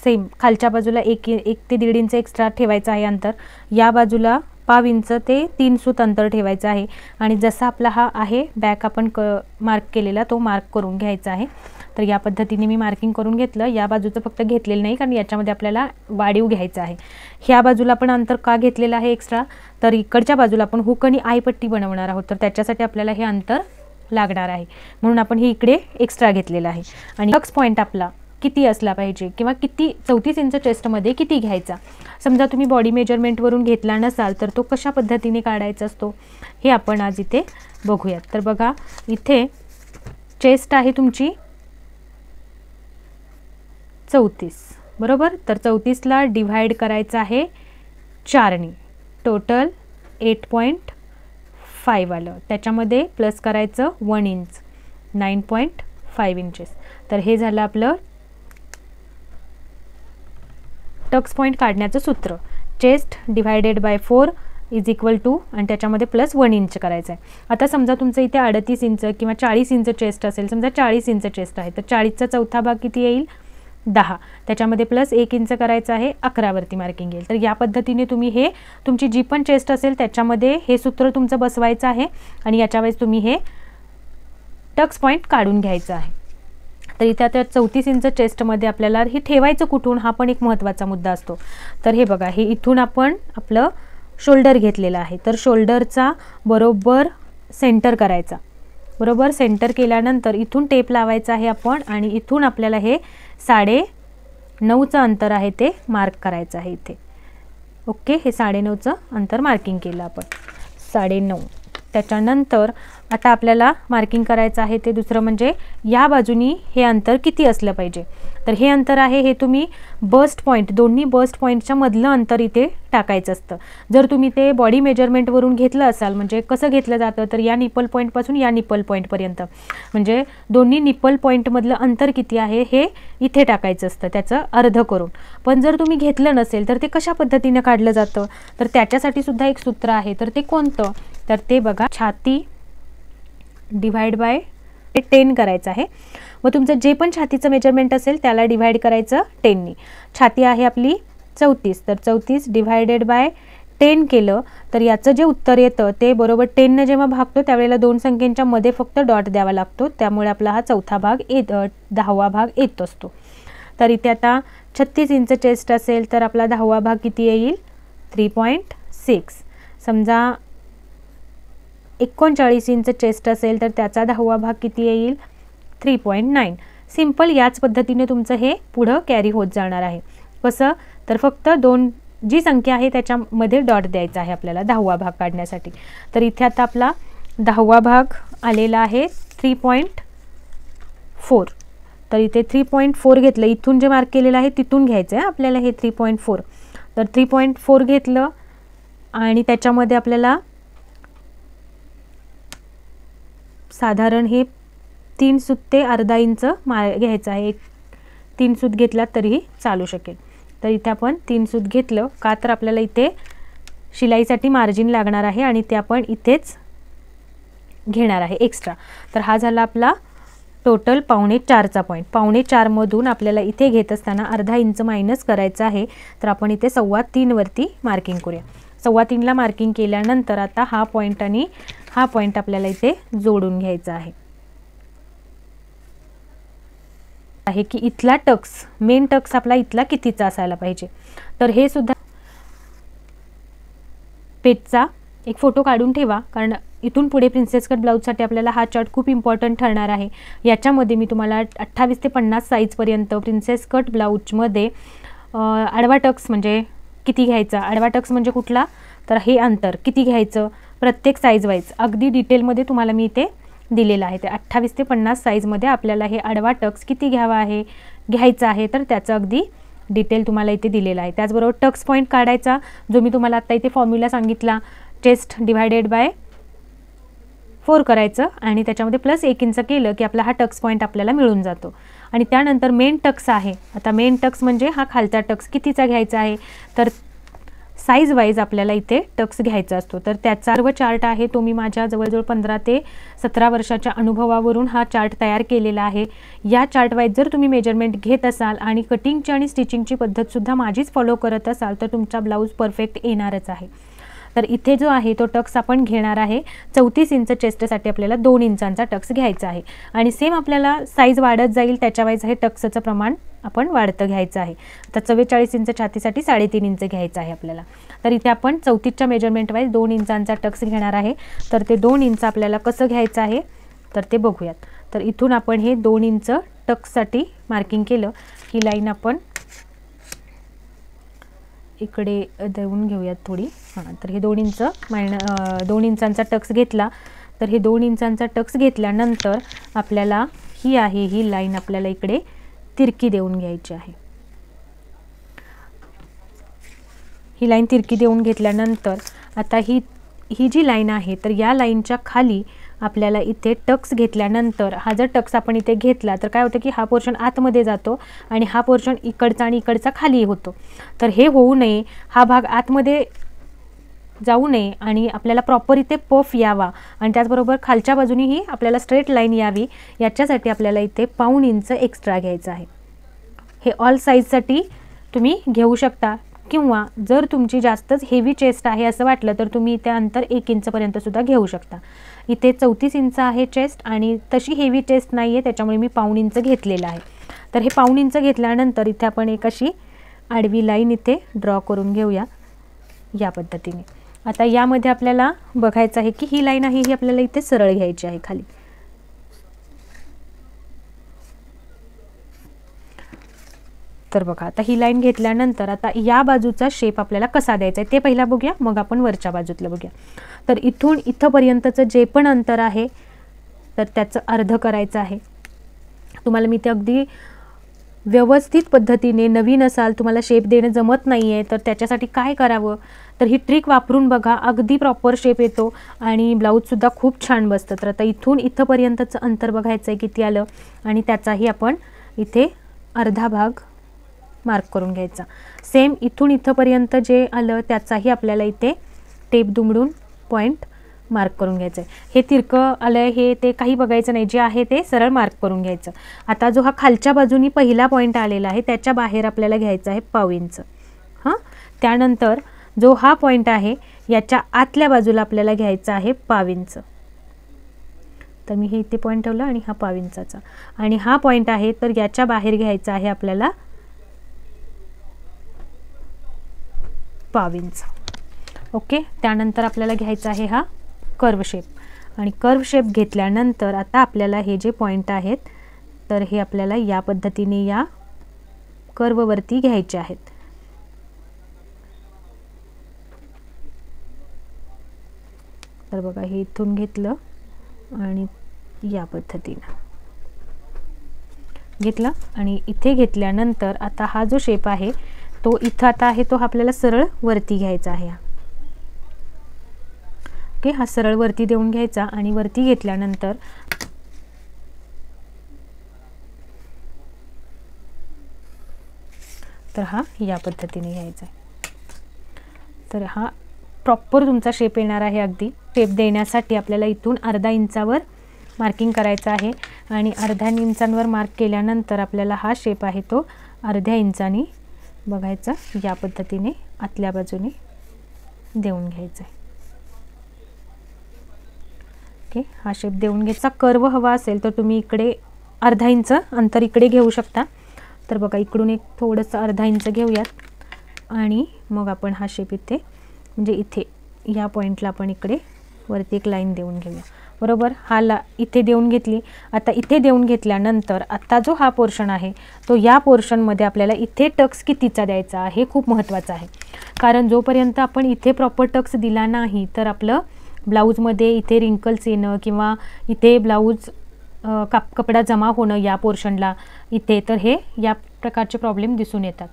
सेम खालच्या बाजूला 1 ते 1.5 इंच एक्स्ट्रा ठेवायचं आहे अंतर, या बाजूला पाव इंच ते 3 सूत अंतर ठेवायचं आहे, आणि जसा आपला हा आहे बॅक आपण मार्क केलेला तो मार्क करून घ्यायचा आहे। तर या पद्धतीने मी मार्किंग करून घेतलं, या बाजूचं फक्त घेतलेलं नाही कारण याच्यामध्ये आपल्याला वाढीव घ्यायचं आहे। ह्या बाजूला आपण अंतर का घेतलेलं आहे एक्स्ट्रा, तर इकडच्या बाजूला आपण हुक आणि आयपट्टी बनवणार आहोत, तर त्याच्यासाठी आपल्याला हे अंतर लागणार आहे, म्हणून आपण हे इकडे एक्स्ट्रा घेतलेलं आहे। आणि टक्स पॉईंट आपला किती असला पाहिजे किंवा किती 34 इंच चेस्टमध्ये किती घ्यायचा, समजा तुम्ही बॉडी मेजरमेंटवरून घेतला नसाल तर तो कशा पद्धतीने काढायचा असतो हे आपण आज इथे बघूयात। तर बघा इथे चेस्ट आहे तुमची 34 बरोबर, तर 34ला डिव्हाइड करायचं आहे 4ने, टोटल 8.5 आलं, त्याच्यामध्ये प्लस करायचं 1 इंच 9.5 इंचेस। तर हे झालं आपलं टक्स पॉईंट काढण्याचं सूत्र, chest divided by 4 is equal to आणि त्याच्यामध्ये प्लस 1 इंच करायचं आहे। आता समजा तुमचं इथे 38 इंच किंवा 40 इंच चेस्ट असेल, समजा 40 इंच चेस्ट आहे तर 40चा चौथा भाग किती येईल 10, त्याच्यामध्ये प्लस 1 इंच करायचं आहे, 11 वरती मार्किंग येईल। तर या पद्धतीने तुम्ही हे तुमची जी पण चेस्ट असेल त्याच्यामध्ये हे सूत्र तुमचं बसवायचं आहे आणि याच्या वेळेस तुम्ही हे टक्स पॉईंट काढून घ्यायचं आहे। तर इथे आता 34 इंच चेस्टमध्ये आपल्याला हे ठेवायचं कुठून हा पण एक महत्त्वाचा मुद्दा असतो। तर हे बघा हे इथून आपण आपलं शोल्डर घेतलेला आहे, तर शोल्डरचा बरोबर सेंटर करायचा, बरोबर सेंटर केल्यानंतर इथून टेप लावायचा आहे आपण, आणि इथून आपल्याला हे 9.5चं अंतर आहे ते मार्क करायचं आहे इथे। ओके, हे 9.5चं अंतर मार्किंग केलं आपण, 9.5 त्याच्यानंतर आता आपल्याला मार्किंग करायचं आहे ते दुसरं म्हणजे या बाजूनी हे अंतर किती असलं पाहिजे. तर हे अंतर आहे हे तुम्ही बस्ट पॉईंट, दोन्ही बस्ट पॉईंटच्या मधलं अंतर इथे टाकायचं असतं. जर तुम्ही ते बॉडी मेजरमेंटवरून घेतलं असाल, म्हणजे कसं घेतलं जातं तर या निपल पॉईंटपासून या निपल पॉईंटपर्यंत, म्हणजे दोन्ही निपल पॉईंटमधलं अंतर किती आहे हे इथे टाकायचं असतं, त्याचं अर्ध करून. पण जर तुम्ही घेतलं नसेल तर ते कशा पद्धतीनं काढलं जातं, तर त्याच्यासाठी सुद्धा एक सूत्र आहे. तर ते कोणतं, तर ते बघा, छाती डिवाइड बाय 10 करायचं आहे. मग तुमचं जे पण छातीचं मेजरमेंट असेल त्याला डिवाइड करायचं 10नी. छाती आहे आपली 34, तर 34 डिवायडेड बाय 10 केलं तर याचं जे उत्तर येतं ते बरोबर 10 ने जेव्हा भागतो त्यावेळेला दोन संख्येच्या मध्ये फक्त डॉट द्यावा लागतो, त्यामुळे आपला हा चौथा भाग 10वा भाग येत असतो. तर इथे आता 36 इंच चेस्ट असेल तर आपला 10वा भाग किती येईल, 3.6. समजा 39 इंच चेस्ट असेल तर त्याचा 10वा भाग किती येईल, 3.9. सिंपल याच पद्धतीने तुमचं हे पुढं कॅरी होत जाणार आहे. कसं, तर फक्त दोन जी संख्या आहे त्याच्यामध्ये डॉट द्यायचा आहे आपल्याला 10वा भाग काढण्यासाठी. तर इथे आता आपला 10वा भाग आलेला आहे 3.4. तर इथे 3.4 घेतलं, इथून जे मार्क केलेलं आहे तिथून घ्यायचं आहे आपल्याला हे 3.4. तर 3.4 घेतलं आणि त्याच्यामध्ये आपल्याला साधारण हे 3 सूत ते अर्धा इंच घ्यायचं आहे. 3 सूत घेतला तरीही चालू शकेल. तर इथे आपण 3 सूत घेतलं का तर आपल्याला इथे शिलाईसाठी मार्जिन लागणार आहे आणि ते आपण इथेच घेणार आहे एक्स्ट्रा. तर हा झाला आपला टोटल 4.5चा पॉईंट. 4.5 मधून आपल्याला इथे घेत असताना अर्धा इंच मायनस करायचं आहे. तर आपण इथे 3.25 वरती मार्किंग करूया. 3.25ला मार्किंग केल्यानंतर आता हा पॉईंट आणि हा पॉईंट आपल्याला इथे जोडून घ्यायचा आहे की इथला टक्स, मेन टक्स आपला इथला कितीचा असायला पाहिजे. तर हे सुद्धा पेजचा एक फोटो काढून ठेवा, कारण इथून पुढे प्रिन्सेस कट ब्लाऊजसाठी आपल्याला हा चार्ट खूप इम्पॉर्टंट ठरणार आहे. याच्यामध्ये मी तुम्हाला 28 ते 50 साईजपर्यंत प्रिन्सेस कट ब्लाऊजमध्ये आडवा टक्स म्हणजे किती घ्यायचा, आडवा टक्स म्हणजे कुठला, तर हे अंतर किती घ्यायचं प्रत्येक साईज वाईज अगदी डिटेलमध्ये तुम्हाला मी इथे दिलेलं आहे. ते 28 ते 50 साईजमध्ये आपल्याला हे आडवा टक्स किती घ्यायचा आहे तर त्याचं अगदी डिटेल तुम्हाला इथे दिलेलं आहे. त्याचबरोबर टक्स पॉईंट काढायचा जो मी तुम्हाला आत्ता इथे फॉर्म्युला सांगितला, चेस्ट डिवायडेड बाय 4 करायचं आणि त्याच्यामध्ये प्लस 1 इंच केलं की आपला हा टक्स पॉईंट आपल्याला मिळून जातो. आणि त्यानंतर मेन टक्स आहे. आता मेन टक्स म्हणजे हा खालचा टक्स कितीचा घ्यायचा आहे तर साईज वाईज आपल्याला इथे टक्स घ्यायचा असतो. तर त्याचा सर्व चार्ट आहे तो मी माझ्या जवळजवळ 15 ते 17 वर्षाच्या अनुभवावरून हा चार्ट तयार केलेला आहे. या चार्ट वाईज जर तुम्ही मेजरमेंट घेत असाल आणि कटिंगची आणि स्टिचिंगची पद्धतसुद्धा माझीच फॉलो करत असाल तर तुमचा ब्लाऊज परफेक्ट येणारच आहे. तर इथे जो आहे तो टक्स आपण घेणार आहे 34 इंच चेस्टसाठी आपल्याला 2 इंचांचा टक्स घ्यायचा आहे आणि सेम आपल्याला साईज वाढत जाईल त्याच्या वाईज हे टक्सचं प्रमाण आपण वाढतं घ्यायचं आहे. तर 44 इंच छातीसाठी 3.5 इंच घ्यायचं आहे आपल्याला. तर इथे आपण 34च्या मेजरमेंट वाईज 2 इंचांचा टक्स घेणार आहे. तर ते 2 इंच आपल्याला कसं घ्यायचं आहे तर ते बघूयात. तर इथून आपण हे 2 इंच टक्ससाठी मार्किंग केलं. ही लाईन आपण इकडे देऊन घेऊयात थोडी. हां, तर हे 2 इंचांचा टक्स घेतला. तर हे 2 इंचांचा टक्स घेतल्यानंतर आपल्याला ही लाईन आपल्याला इकडे तिरकी देऊन घ्यायची आहे. ही लाईन तिरकी देऊन घेतल्यानंतर आता ही जी लाईन आहे तर या लाईनच्या खाली आपल्याला इथे टक्स घेतल्यानंतर हा जर टक्स आपण इथे घेतला तर काय होतं की हा पोर्शन आतमध्ये जातो आणि हा पोर्शन इकडचा आणि इकडचा खाली होतो. तर हे होऊ नये, हा भाग आतमध्ये जाऊ नये आणि आपल्याला प्रॉपर इथे पफ यावा आणि त्याचबरोबर खालच्या बाजूनीही आपल्याला स्ट्रेट लाईन यावी याच्यासाठी आपल्याला इथे 1.5 इंच एक्स्ट्रा घ्यायचं आहे. हे ऑल साईजसाठी तुम्ही घेऊ शकता किंवा जर तुमची जास्तच हेवी चेस्ट आहे असं वाटलं तर तुम्ही इथे अंतर 1 इंचपर्यंत सुद्धा घेऊ शकता. इथे 34 इंच आहे चेस्ट आणि तशी हेवी चेस्ट नाही आहे त्याच्यामुळे मी 1.5 इंच घेतलेलं आहे. तर हे 1.5 इंच घेतल्यानंतर इथे आपण एक अशी आडवी लाईन इथे ड्रॉ करून घेऊया या पद्धतीने. आता यामध्ये आपल्याला बघायचं आहे की ही लाईन आहे ही आपल्याला इथे सरळ घ्यायची आहे खाली. तर बघा आता ही लाईन घेतल्यानंतर आता या बाजूचा शेप आपल्याला कसा द्यायचा आहे ते पहिला बघूया, मग आपण वरच्या बाजूतलं बघूया. तर इथून इथंपर्यंतचं जे पण अंतर आहे तर त्याचं अर्ध करायचं आहे. तुम्हाला मी ते अगदी व्यवस्थित पद्धतीने, नवीन असाल, तुम्हाला शेप देणं जमत नाही आहे, तर त्याच्यासाठी काय करावं, तर ही ट्रिक वापरून बघा, अगदी प्रॉपर शेप येतो आणि ब्लाऊजसुद्धा खूप छान बसतं. तर आता इथून इथंपर्यंतचं अंतर बघायचं आहे किती आलं आणि त्याचाही आपण इथे अर्धा भाग मार्क करून घ्यायचा. सेम इथून इथंपर्यंत जे आलं त्याचाही आपल्याला इथे टेप दुमडून पॉईंट मार्क करून घ्यायचं आहे. हे तिरकं आलं आहे हे ते काही बघायचं नाही, जे आहे ते सरळ मार्क करून घ्यायचं. आता जो हा खालच्या बाजूनी पहिला पॉईंट आलेला आहे त्याच्या बाहेर आपल्याला घ्यायचा आहे 1/2 इंच. हां, त्यानंतर जो हा पॉईंट आहे याच्या आतल्या बाजूला आपल्याला घ्यायचा आहे 1/2 इंच. तर मी हे इथे पॉईंट ठेवला आणि हा 1/2 इंचाचा, आणि हा पॉईंट आहे तर याच्या बाहेर घ्यायचा आहे आपल्याला 1/2 इंच. ओके, त्यानंतर आपल्याला घ्यायचा आहे हा कर्व शेप, आणि कर्व शेप घेतल्यानंतर आता आपल्याला हे जे पॉईंट आहेत तर हे आपल्याला या पद्धतीने या कर्ववरती घ्यायचे आहेत. तर बघा, हे इथून घेतलं आणि या पद्धतीनं घेतला आणि इथे घेतल्यानंतर आता हा जो शेप आहे तो इथं आता आहे तो आपल्याला सरळ वरती घ्यायचा आहे. ओके, हा सरळ वरती देऊन घ्यायचा आणि वरती घेतल्यानंतर तर हा या पद्धतीने घ्यायचा आहे. तर हा प्रॉपर तुमचा शेप येणार आहे. अगदी शेप देण्यासाठी आपल्याला इथून अर्धा इंचावर मार्किंग करायचं आहे आणि अर्ध्या इंचांवर मार्क केल्यानंतर आपल्याला हा शेप आहे तो अर्ध्या इंचानी बघायचा, या पद्धतीने आतल्या बाजूने देऊन घ्यायचा आहे. ओके, हा शेप देऊन घ्यायचा. कर्व हवा असेल तर तुम्ही इकडे अर्धा इंच अंतर इकडे घेऊ शकता. तर बघा, इकडून एक थोडंसं अर्धा इंच घेऊयात आणि मग आपण हा शेप इथे म्हणजे इथे या पॉईंटला आपण इकडे वरती एक लाईन देऊन घेऊया. बरोबर, हा इथे देऊन घेतली. आता इथे देऊन घेतल्यानंतर आता जो हा पोर्शन आहे तो या पोर्शनमध्ये आपल्याला इथे टक्स कितीचा द्यायचा हे खूप महत्त्वाचं आहे. कारण जोपर्यंत आपण इथे प्रॉपर टक्स दिला नाही तर आपलं ब्लाऊजमध्ये इथे रिंकल्स येणं किंवा इथे ब्लाऊज कपडा जमा होणं या पोर्शनला इथे, तर हे या प्रकारचे प्रॉब्लेम दिसून येतात.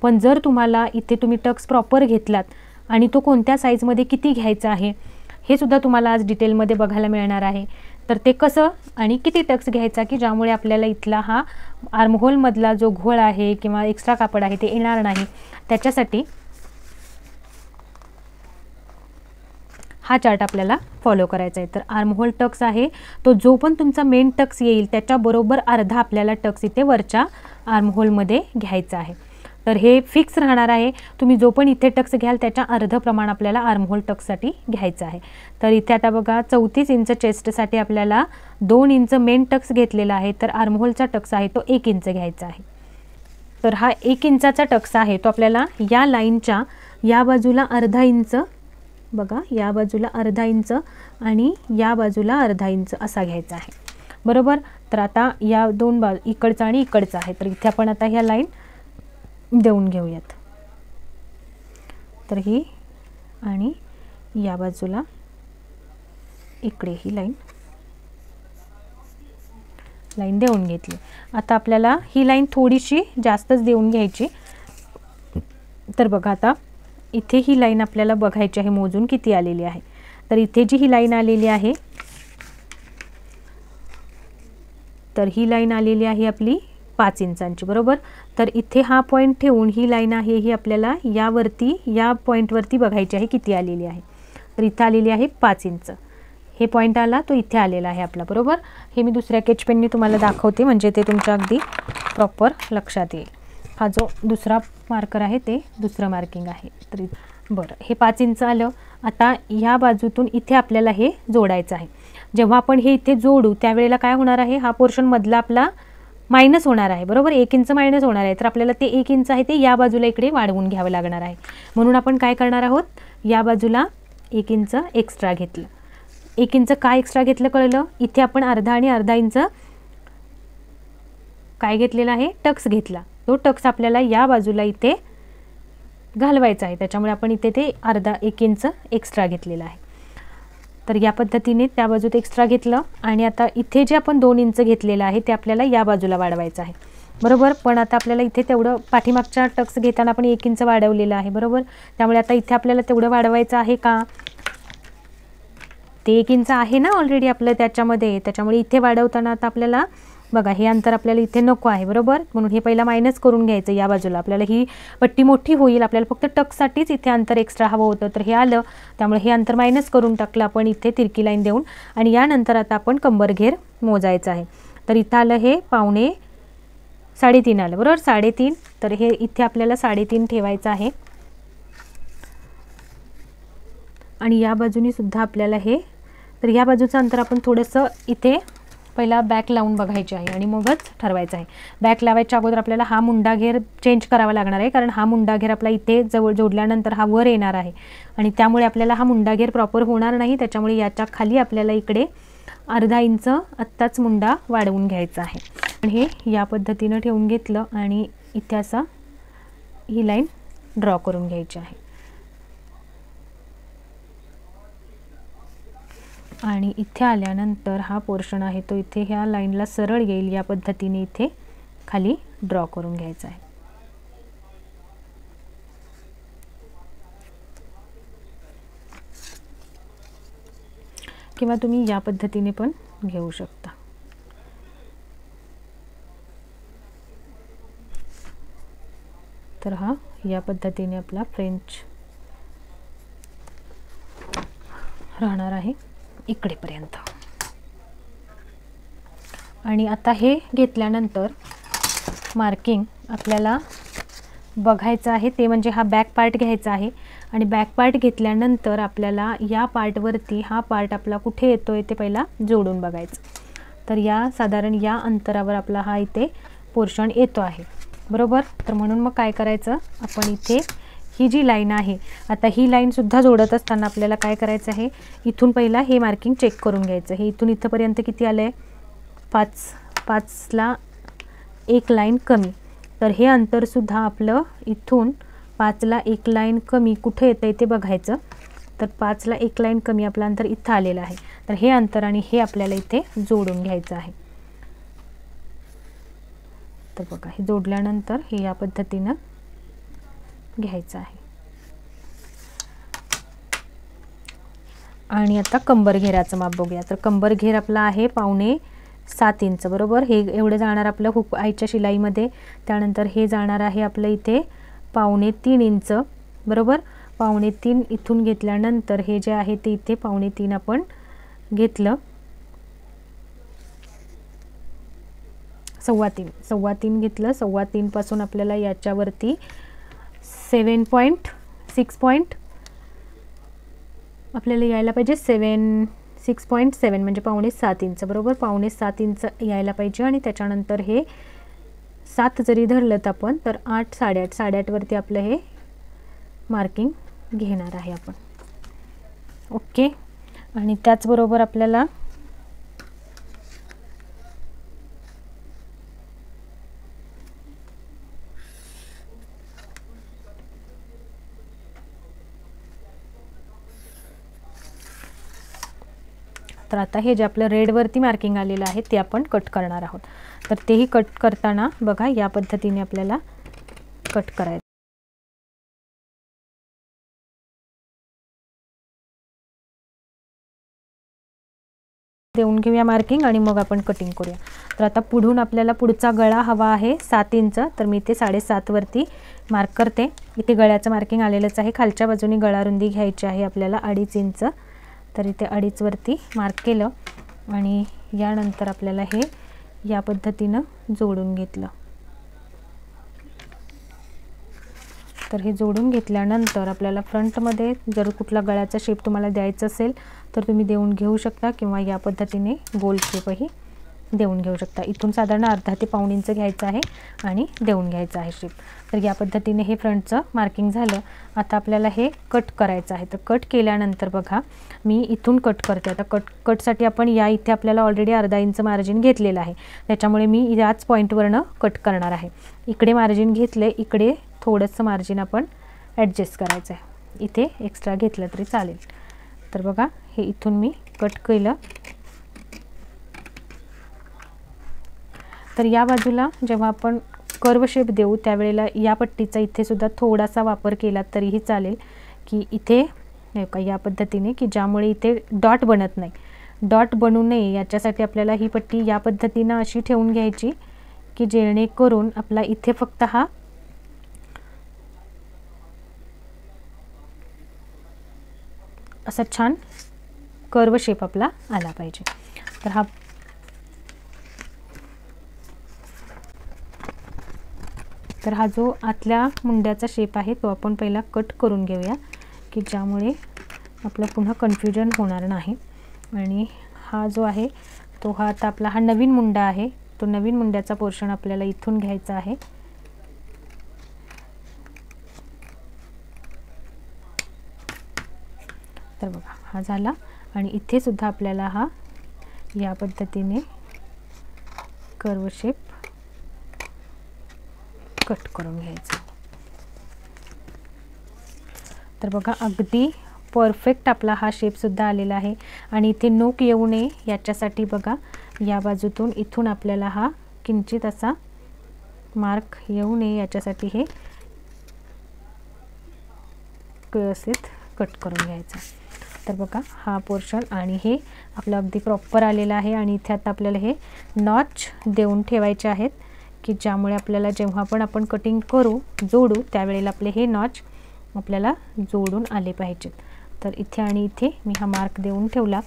पण जर तुम्हाला इथे तुम्ही टक्स प्रॉपर घेतलात आणि तो कोणत्या साईजमध्ये किती घ्यायचा आहे हे सुद्धा तुम्हाला आज डिटेलमध्ये बघायला मिळणार आहे. तर ते कसं आणि किती टक्स घ्यायचा की ज्यामुळे आपल्याला इथला हा आर्महोलमधला जो घोळ आहे किंवा एक्स्ट्रा कापड आहे ते येणार नाही, त्याच्यासाठी हा चार्ट आपल्याला फॉलो करायचा आहे. तर आर्महोल टक्स आहे तो जो पण तुमचा मेन टक्स येईल त्याच्याबरोबर अर्धा आपल्याला टक्स इथे वरच्या आर्महोलमध्ये घ्यायचा आहे. तर हे फिक्स राहणार आहे. तुम्ही जो पण इथे टक्स घ्याल त्याच्या अर्ध प्रमाण आपल्याला आर्महोल टक्ससाठी घ्यायचं आहे. तर इथे आता बघा 34 इंच चेस्टसाठी आपल्याला 2 इंच मेन टक्स घेतलेला आहे, तर आर्महोलचा टक्स आहे तो 1 इंच घ्यायचा आहे. तर हा 1 इंचाचा टक्स आहे तो आपल्याला या लाईनच्या या बाजूला अर्धा इंच, बघा या बाजूला अर्धा इंच आणि या बाजूला अर्धा इंच असा घ्यायचा आहे. बरोबर, तर आता या दोन इकडचा आणि इकडचा आहे, तर इथे आपण आता ह्या लाईन देऊन घेऊयात. तर ही आणि या बाजूला इकडे ही लाईन देऊन घेतली. आता आपल्याला ही लाईन थोडीशी जास्तच देऊन घ्यायची. तर बघा, आता इथे ही लाईन आपल्याला बघायची आहे मोजून किती आलेली आहे. तर इथे जी ही लाईन आलेली आहे तर ही लाईन आलेली आहे आपली 5 इंचांची. बरोबर, तर इथे हा पॉईंट ठेवून ही लाईन आहे ही आपल्याला यावरती या पॉईंटवरती बघायची आहे किती आलेली आहे. तर इथे आलेली आहे 5 इंच. हे पॉईंट आला तो इथे आलेला आहे आपला. बरोबर, हे मी दुसऱ्या स्केच पेनने तुम्हाला दाखवते म्हणजे ते तुमच्या अगदी प्रॉपर लक्षात येईल. हा जो दुसरा मार्कर आहे ते दुसरं मार्किंग आहे. तर बरं, हे 5 इंच आलं. आता ह्या बाजूतून इथे आपल्याला हे जोडायचं आहे. जेव्हा आपण हे इथे जोडू त्यावेळेला काय होणार आहे, हा पोर्शन मधला आपला मायनस होणार आहे. बरोबर, 1 इंच मायनस होणार आहे. तर आपल्याला ते 1 इंच आहे ते या बाजूला इकडे वाढवून घ्यावं लागणार आहे. म्हणून आपण काय करणार आहोत, या बाजूला 1 इंच एक्स्ट्रा घेतलं. 1 इंच काय एक्स्ट्रा घेतलं कळलं, इथे आपण अर्धा आणि अर्धा इंच काय घेतलेला आहे टक्स घेतला. तो टक्स आपल्याला या बाजूला इथे घालवायचा आहे, त्याच्यामुळे आपण इथे ते अर्धा 1 इंच एक्स्ट्रा घेतलेला आहे. तर या पद्धतीने त्या बाजूत एक्स्ट्रा घेतलं आणि आता इथे जे आपण 2 इंच घेतलेलं आहे ते आपल्याला या बाजूला वाढवायचं आहे, बरोबर. पण आता आपल्याला इथे तेवढं पाठीमागच्या टक्स घेताना आपण 1 इंच वाढवलेलं आहे, बरोबर. त्यामुळे आता इथे आपल्याला तेवढं वाढवायचं आहे का, ते 1 इंच आहे ना ऑलरेडी आपलं त्याच्यामध्ये, त्याच्यामुळे इथे वाढवताना आता आपल्याला बघा हे अंतर आपल्याला इथे नको आहे, बरोबर. म्हणून हे पहिला मायनस करून घ्यायचं या बाजूला. आपल्याला ही पट्टी मोठी होईल, आपल्याला फक्त टक्ससाठीच इथे अंतर एक्स्ट्रा हवं होतं, तर हे आलं. त्यामुळे हे अंतर मायनस करून टाकलं आपण इथे तिरकी लाईन देऊन. आणि यानंतर आता आपण कंबर घेर मोजायचं आहे. तर इथं आलं हे 3.5 आलं, बरोबर. 3.5, तर हे इथे आपल्याला 3.5 ठेवायचं आहे. आणि या बाजूनी सुद्धा आपल्याला हे, तर या बाजूचं अंतर आपण थोडंसं इथे पहिला बॅक लावून बघायचे आहे आणि मगच ठरवायचं आहे. बॅक लावायच्या अगोदर आपल्याला हा मुंडा घेर चेंज करावा लागणार आहे, कारण हा मुंडा घेर आपला इथे जवळ जोडल्यानंतर हा वर येणार आहे आणि त्यामुळे आपल्याला हा मुंडा घेर प्रॉपर होणार नाही. त्याच्यामुळे याच्या खाली आपल्याला इकडे अर्धा इंच आत्ताच मुंडा वाढवून घ्यायचा आहे. आणि हे या पद्धतीनं ठेवून घेतलं आणि इथे असा ही लाईन ड्रॉ करून घ्यायची आहे. आणि इथे आल्यानंतर हा पोर्शन आहे तो इथे ह्या लाईनला सरळ येईल या पद्धतीने इथे खाली ड्रॉ करून घ्यायचा आहे. किंवा तुम्ही या पद्धतीने पण घेऊ शकता. तर हा या पद्धतीने आपला फ्रेंच राहणार आहे इकडेपर्यंत. आणि आता हे घेतल्यानंतर मार्किंग आपल्याला बघायचं आहे ते म्हणजे हा बॅक पार्ट घ्यायचा आहे. आणि बॅक पार्ट घेतल्यानंतर आपल्याला या पार्टवरती हा पार्ट आपला कुठे येतोय ते पहिला जोडून बघायचं. तर या साधारण या अंतरावर आपला हा इथे पोर्शन येतो आहे, बरोबर. तर म्हणून मग काय करायचं, आपण इथे ही जी लाईन आहे, आता ही लाईनसुद्धा जोडत असताना आपल्याला काय करायचं आहे, इथून पहिला हे मार्किंग चेक करून घ्यायचं. हे इथून इथंपर्यंत किती आलं आहे, 5ला 1 लाईन कमी. तर हे अंतरसुद्धा आपलं इथून 5ला 1 लाईन कमी कुठे येतं आहे ते बघायचं. तर 5ला 1 लाईन कमी आपलं अंतर इथं आलेलं आहे. तर हे अंतर आणि हे आपल्याला इथे जोडून घ्यायचं आहे. तर बघा हे जोडल्यानंतर हे या पद्धतीनं घ्यायचं आहे. आणि आता कंबर घेराचं माप बघूया. तर कंबर घेर आपला आहे 7.5 इंच, बरोबर. हे एवढं जाणार आपलं हुक आईच्या शिलाईमध्ये. त्यानंतर हे जाणार आहे आपलं इथे 3.5 इंच, बरोबर. 3.5 इथून घेतल्यानंतर हे जे आहे ते इथे 3.5 आपण घेतलं. 3.25 घेतलं. 3.25 पासून आपल्याला याच्यावरती 7.6 आपल्याला यायला पाहिजे, 6.7 म्हणजे 7.5 इंच, बरोबर. 7.5 इंच यायला पाहिजे. आणि त्याच्यानंतर हे 7 जरी धरलं तर आपण तर 8, 8.5 वरती आपलं हे मार्किंग घेणार आहे आपण, ओके. आणि त्याचबरोबर आपल्याला तर आता हे जे आपलं रेडवरती मार्किंग आलेलं आहे ते आपण कट करणार आहोत. तर तेही कट करताना बघा या पद्धतीने आपल्याला कट करायचं. देऊन घेऊया मार्किंग आणि मग आपण कटिंग करूया. तर आता पुढून आपल्याला पुढचा गळा हवा आहे 7 इंच. तर मी इथे 7.5 वरती मार्क करते. इथे गळ्याचं मार्किंग आलेलंच आहे. खालच्या बाजूने गळा रुंदी घ्यायची आहे आपल्याला 2.5 इंच. तर इथे 2.5 वरती मार्क केलं आणि यानंतर आपल्याला हे या पद्धतीनं जोडून घेतलं. तर हे जोडून घेतल्यानंतर आपल्याला फ्रंटमध्ये जर कुठला गळ्याचा शेप तुम्हाला द्यायचा असेल तर तुम्ही देऊन घेऊ शकता किंवा या पद्धतीने गोल शेपही देऊन घेऊ शकता. इथून साधारण अर्धा ते पाऊण इंच घ्यायचं आहे आणि देऊन घ्यायचं आहे शेप. तर या पद्धतीने हे फ्रंटचं मार्किंग झालं. आता आपल्याला हे कट करायचं आहे. तर कट केल्यानंतर बघा मी इथून कट करते. आता कटसाठी आपण या इथे आपल्याला ऑलरेडी अर्धा इंच मार्जिन घेतलेलं आहे, त्याच्यामुळे मी याच पॉईंटवरनं कट करणार आहे. इकडे मार्जिन घेतले, इकडे थोडंसं मार्जिन आपण ॲडजस्ट करायचं आहे. इथे एक्स्ट्रा घेतलं तरी चालेल. तर बघा हे इथून मी कट केलं. तर या बाजूला जेव्हा आपण कर्व शेप देऊ त्यावेळेला या पट्टीचा इथे सुद्धा थोडासा वापर केला तरीही चालेल, की इथे या पद्धतीने, की ज्यामुळे इथे डॉट बनत नाही. डॉट बनू नये याच्यासाठी आपल्याला ही पट्टी या पद्धतीनं अशी ठेवून घ्यायची, की जेणेकरून आपला इथे फक्त हा असा छान कर्व शेप आपला आला पाहिजे. तर हा जो आतल्या मुंड्याचा शेप आहे तो आपण पहिला कट करून घेऊया, की ज्यामुळे आपलं पुन्हा कन्फ्युजन होणार नाही. आणि हा जो आहे तो हा आता आपला हा नवीन मुंडा आहे, तो नवीन मुंड्याचा पोर्शन आपल्याला इथून घ्यायचा आहे. तर बघा हा झाला. आणि इथे सुद्धा आपल्याला हा या पद्धतीने कर्व शेप कट करून घ्यायचा. तर बघा अगदी परफेक्ट आपला हा शेपसुद्धा आलेला आहे. आणि इथे नोक येऊ नये याच्यासाठी बघा या बाजूतून इथून आपल्याला हा किंचित असा मार्क येऊ नये याच्यासाठी हे व्यवस्थित कट करून घ्यायचा. तर बघा हा पोर्शन आणि हे आपलं अगदी प्रॉपर आलेलं आहे. आणि इथे आता आपल्याला हे नॉच देऊन ठेवायचे आहेत, की ज्यामुळे आपल्याला जेव्हा पण आपण कटिंग जोडू त्यावेळेला आपले हे नॉच आपल्याला जोडून आले पाहिजेत. तर इथे आणि इथे मी हा मार्क देऊन ठेवला.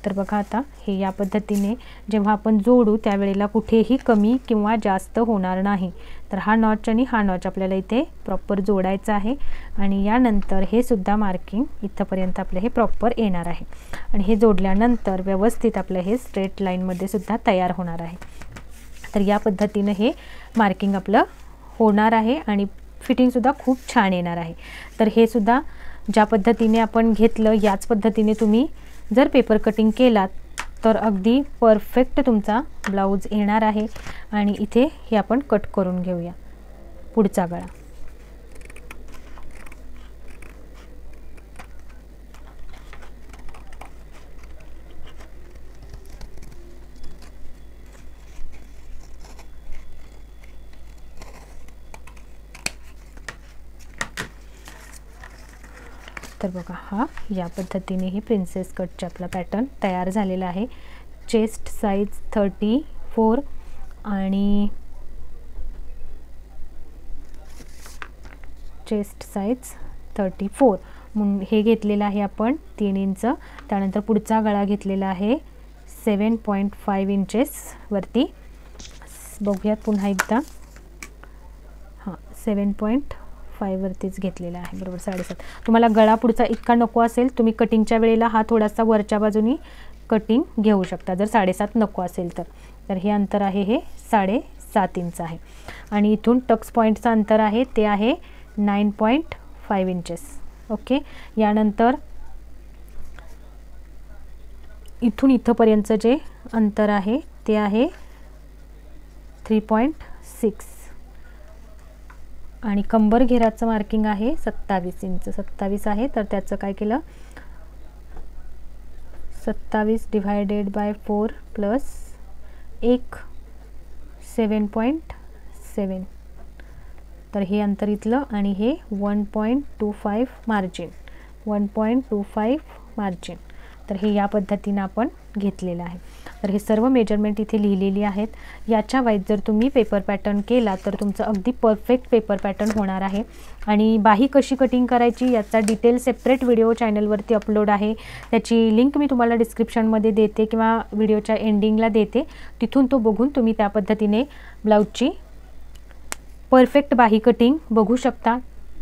तर बघा आता हे या पद्धतीने जेव्हा आपण जोडू त्यावेळेला कुठेही कमी किंवा जास्त होणार नाही. तर हा नॉच आणि हा नॉच आपल्याला इथे प्रॉपर जोडायचा आहे. आणि यानंतर हे सुद्धा मार्किंग इथंपर्यंत आपलं हे प्रॉपर येणार आहे. आणि हे जोडल्यानंतर व्यवस्थित आपलं हे स्ट्रेट लाईनमध्ये सुद्धा तयार होणार आहे. तर या पद्धतीने हे मार्किंग आपलं होणार आहे आणि फिटिंगसुद्धा खूप छान येणार आहे. तर हे सुद्धा ज्या पद्धतीने आपण घेतलं याच पद्धतीने तुम्ही जर पेपर कटिंग केलात तर अगदी परफेक्ट तुमचा ब्लाऊज येणार आहे. आणि इथे हे आपण कट करून घेऊया पुढचा गळा. तर बघा हा या पद्धतीने हे प्रिन्सेस कटचा आपला पॅटर्न तयार झालेला आहे. चेस्ट साईज 34 आणि चेस्ट साईज 34 हे घेतलेलं आहे आपण 3 इंच. त्यानंतर पुढचा गळा घेतलेला आहे 7.5 इंचेस वरती. बघूयात पुन्हा एकदा. हां 7.5 वरतीच घेतलेला आहे, बरोबर 7.5. तुम्हाला गळा पुढचा इतका नको असेल तुम्ही कटिंगच्या वेळेला हा थोडासा वरच्या बाजूनी कटिंग घेऊ शकता जर 7.5 नको असेल तर. तर हे अंतर आहे हे 7.5 इंच आहे. आणि इथून टक्स पॉईंटचं अंतर आहे ते आहे 9.5 इंचेस. ओके. यानंतर इथून इथंपर्यंतचं जे अंतर आहे ते आहे 3.6 आणि कंबर घेराचं मार्किंग आहे 27 इंच. 27 आहे तर त्याचं काय केलं 27 डिवायडेड बाय 4 प्लस 1 7.7. तर हे अंतर इथलं आणि हे 1.25 मार्जिन 1.25 मार्जिन. तर हे या पद्धतीनं आपण घेतलेलं आहे. तर हे सर्व मेजरमेंट इथे लिहिलेली आहेत. याच्या वाईज जर तुम्ही पेपर पॅटर्न केला तर तुमचं अगदी परफेक्ट पेपर पॅटर्न होणार आहे. आणि बाही कशी कटिंग करायची याचा डिटेल सेपरेट व्हिडिओ चॅनलवरती अपलोड आहे. त्याची लिंक मी तुम्हाला डिस्क्रिप्शनमध्ये देते किंवा व्हिडिओच्या एंडिंगला देते. तिथून तो बघून तुम्ही त्या पद्धतीने ब्लाऊजची परफेक्ट बाही कटिंग बघू शकता.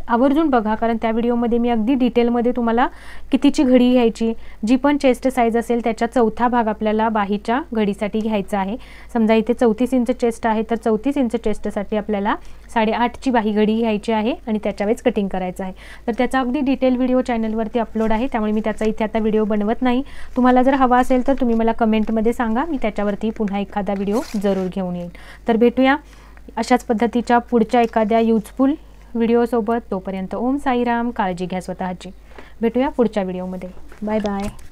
आवर्जून बघा, कारण त्या व्हिडिओमध्ये मी अगदी डिटेलमध्ये तुम्हाला कितीची घडी घ्यायची, जी पण चेस्ट साईज असेल त्याच्या चौथा भाग आपल्याला बाहीच्या घडीसाठी घ्यायचा आहे. समजा इथे 34 इंच चेस्ट आहे, तर 34 इंच चेस्टसाठी आपल्याला 8.5ची बाही घडी घ्यायची आहे आणि त्याच्यावेळेस कटिंग करायचं आहे. तर त्याचा अगदी डिटेल व्हिडिओ चॅनलवरती अपलोड आहे, त्यामुळे मी त्याचा इथे आता व्हिडिओ बनवत नाही. तुम्हाला जर हवा असेल तर तुम्ही मला कमेंटमध्ये सांगा, मी त्याच्यावरती पुन्हा एखादा व्हिडिओ जरूर घेऊन येईन. तर भेटूया अशाच पद्धतीच्या पुढच्या एखाद्या युजफुल व्हिडिओसोबत. तोपर्यंत ओम साईराम. काळजी घ्या स्वतःची. भेटूया पुढच्या व्हिडिओमध्ये. Bye bye.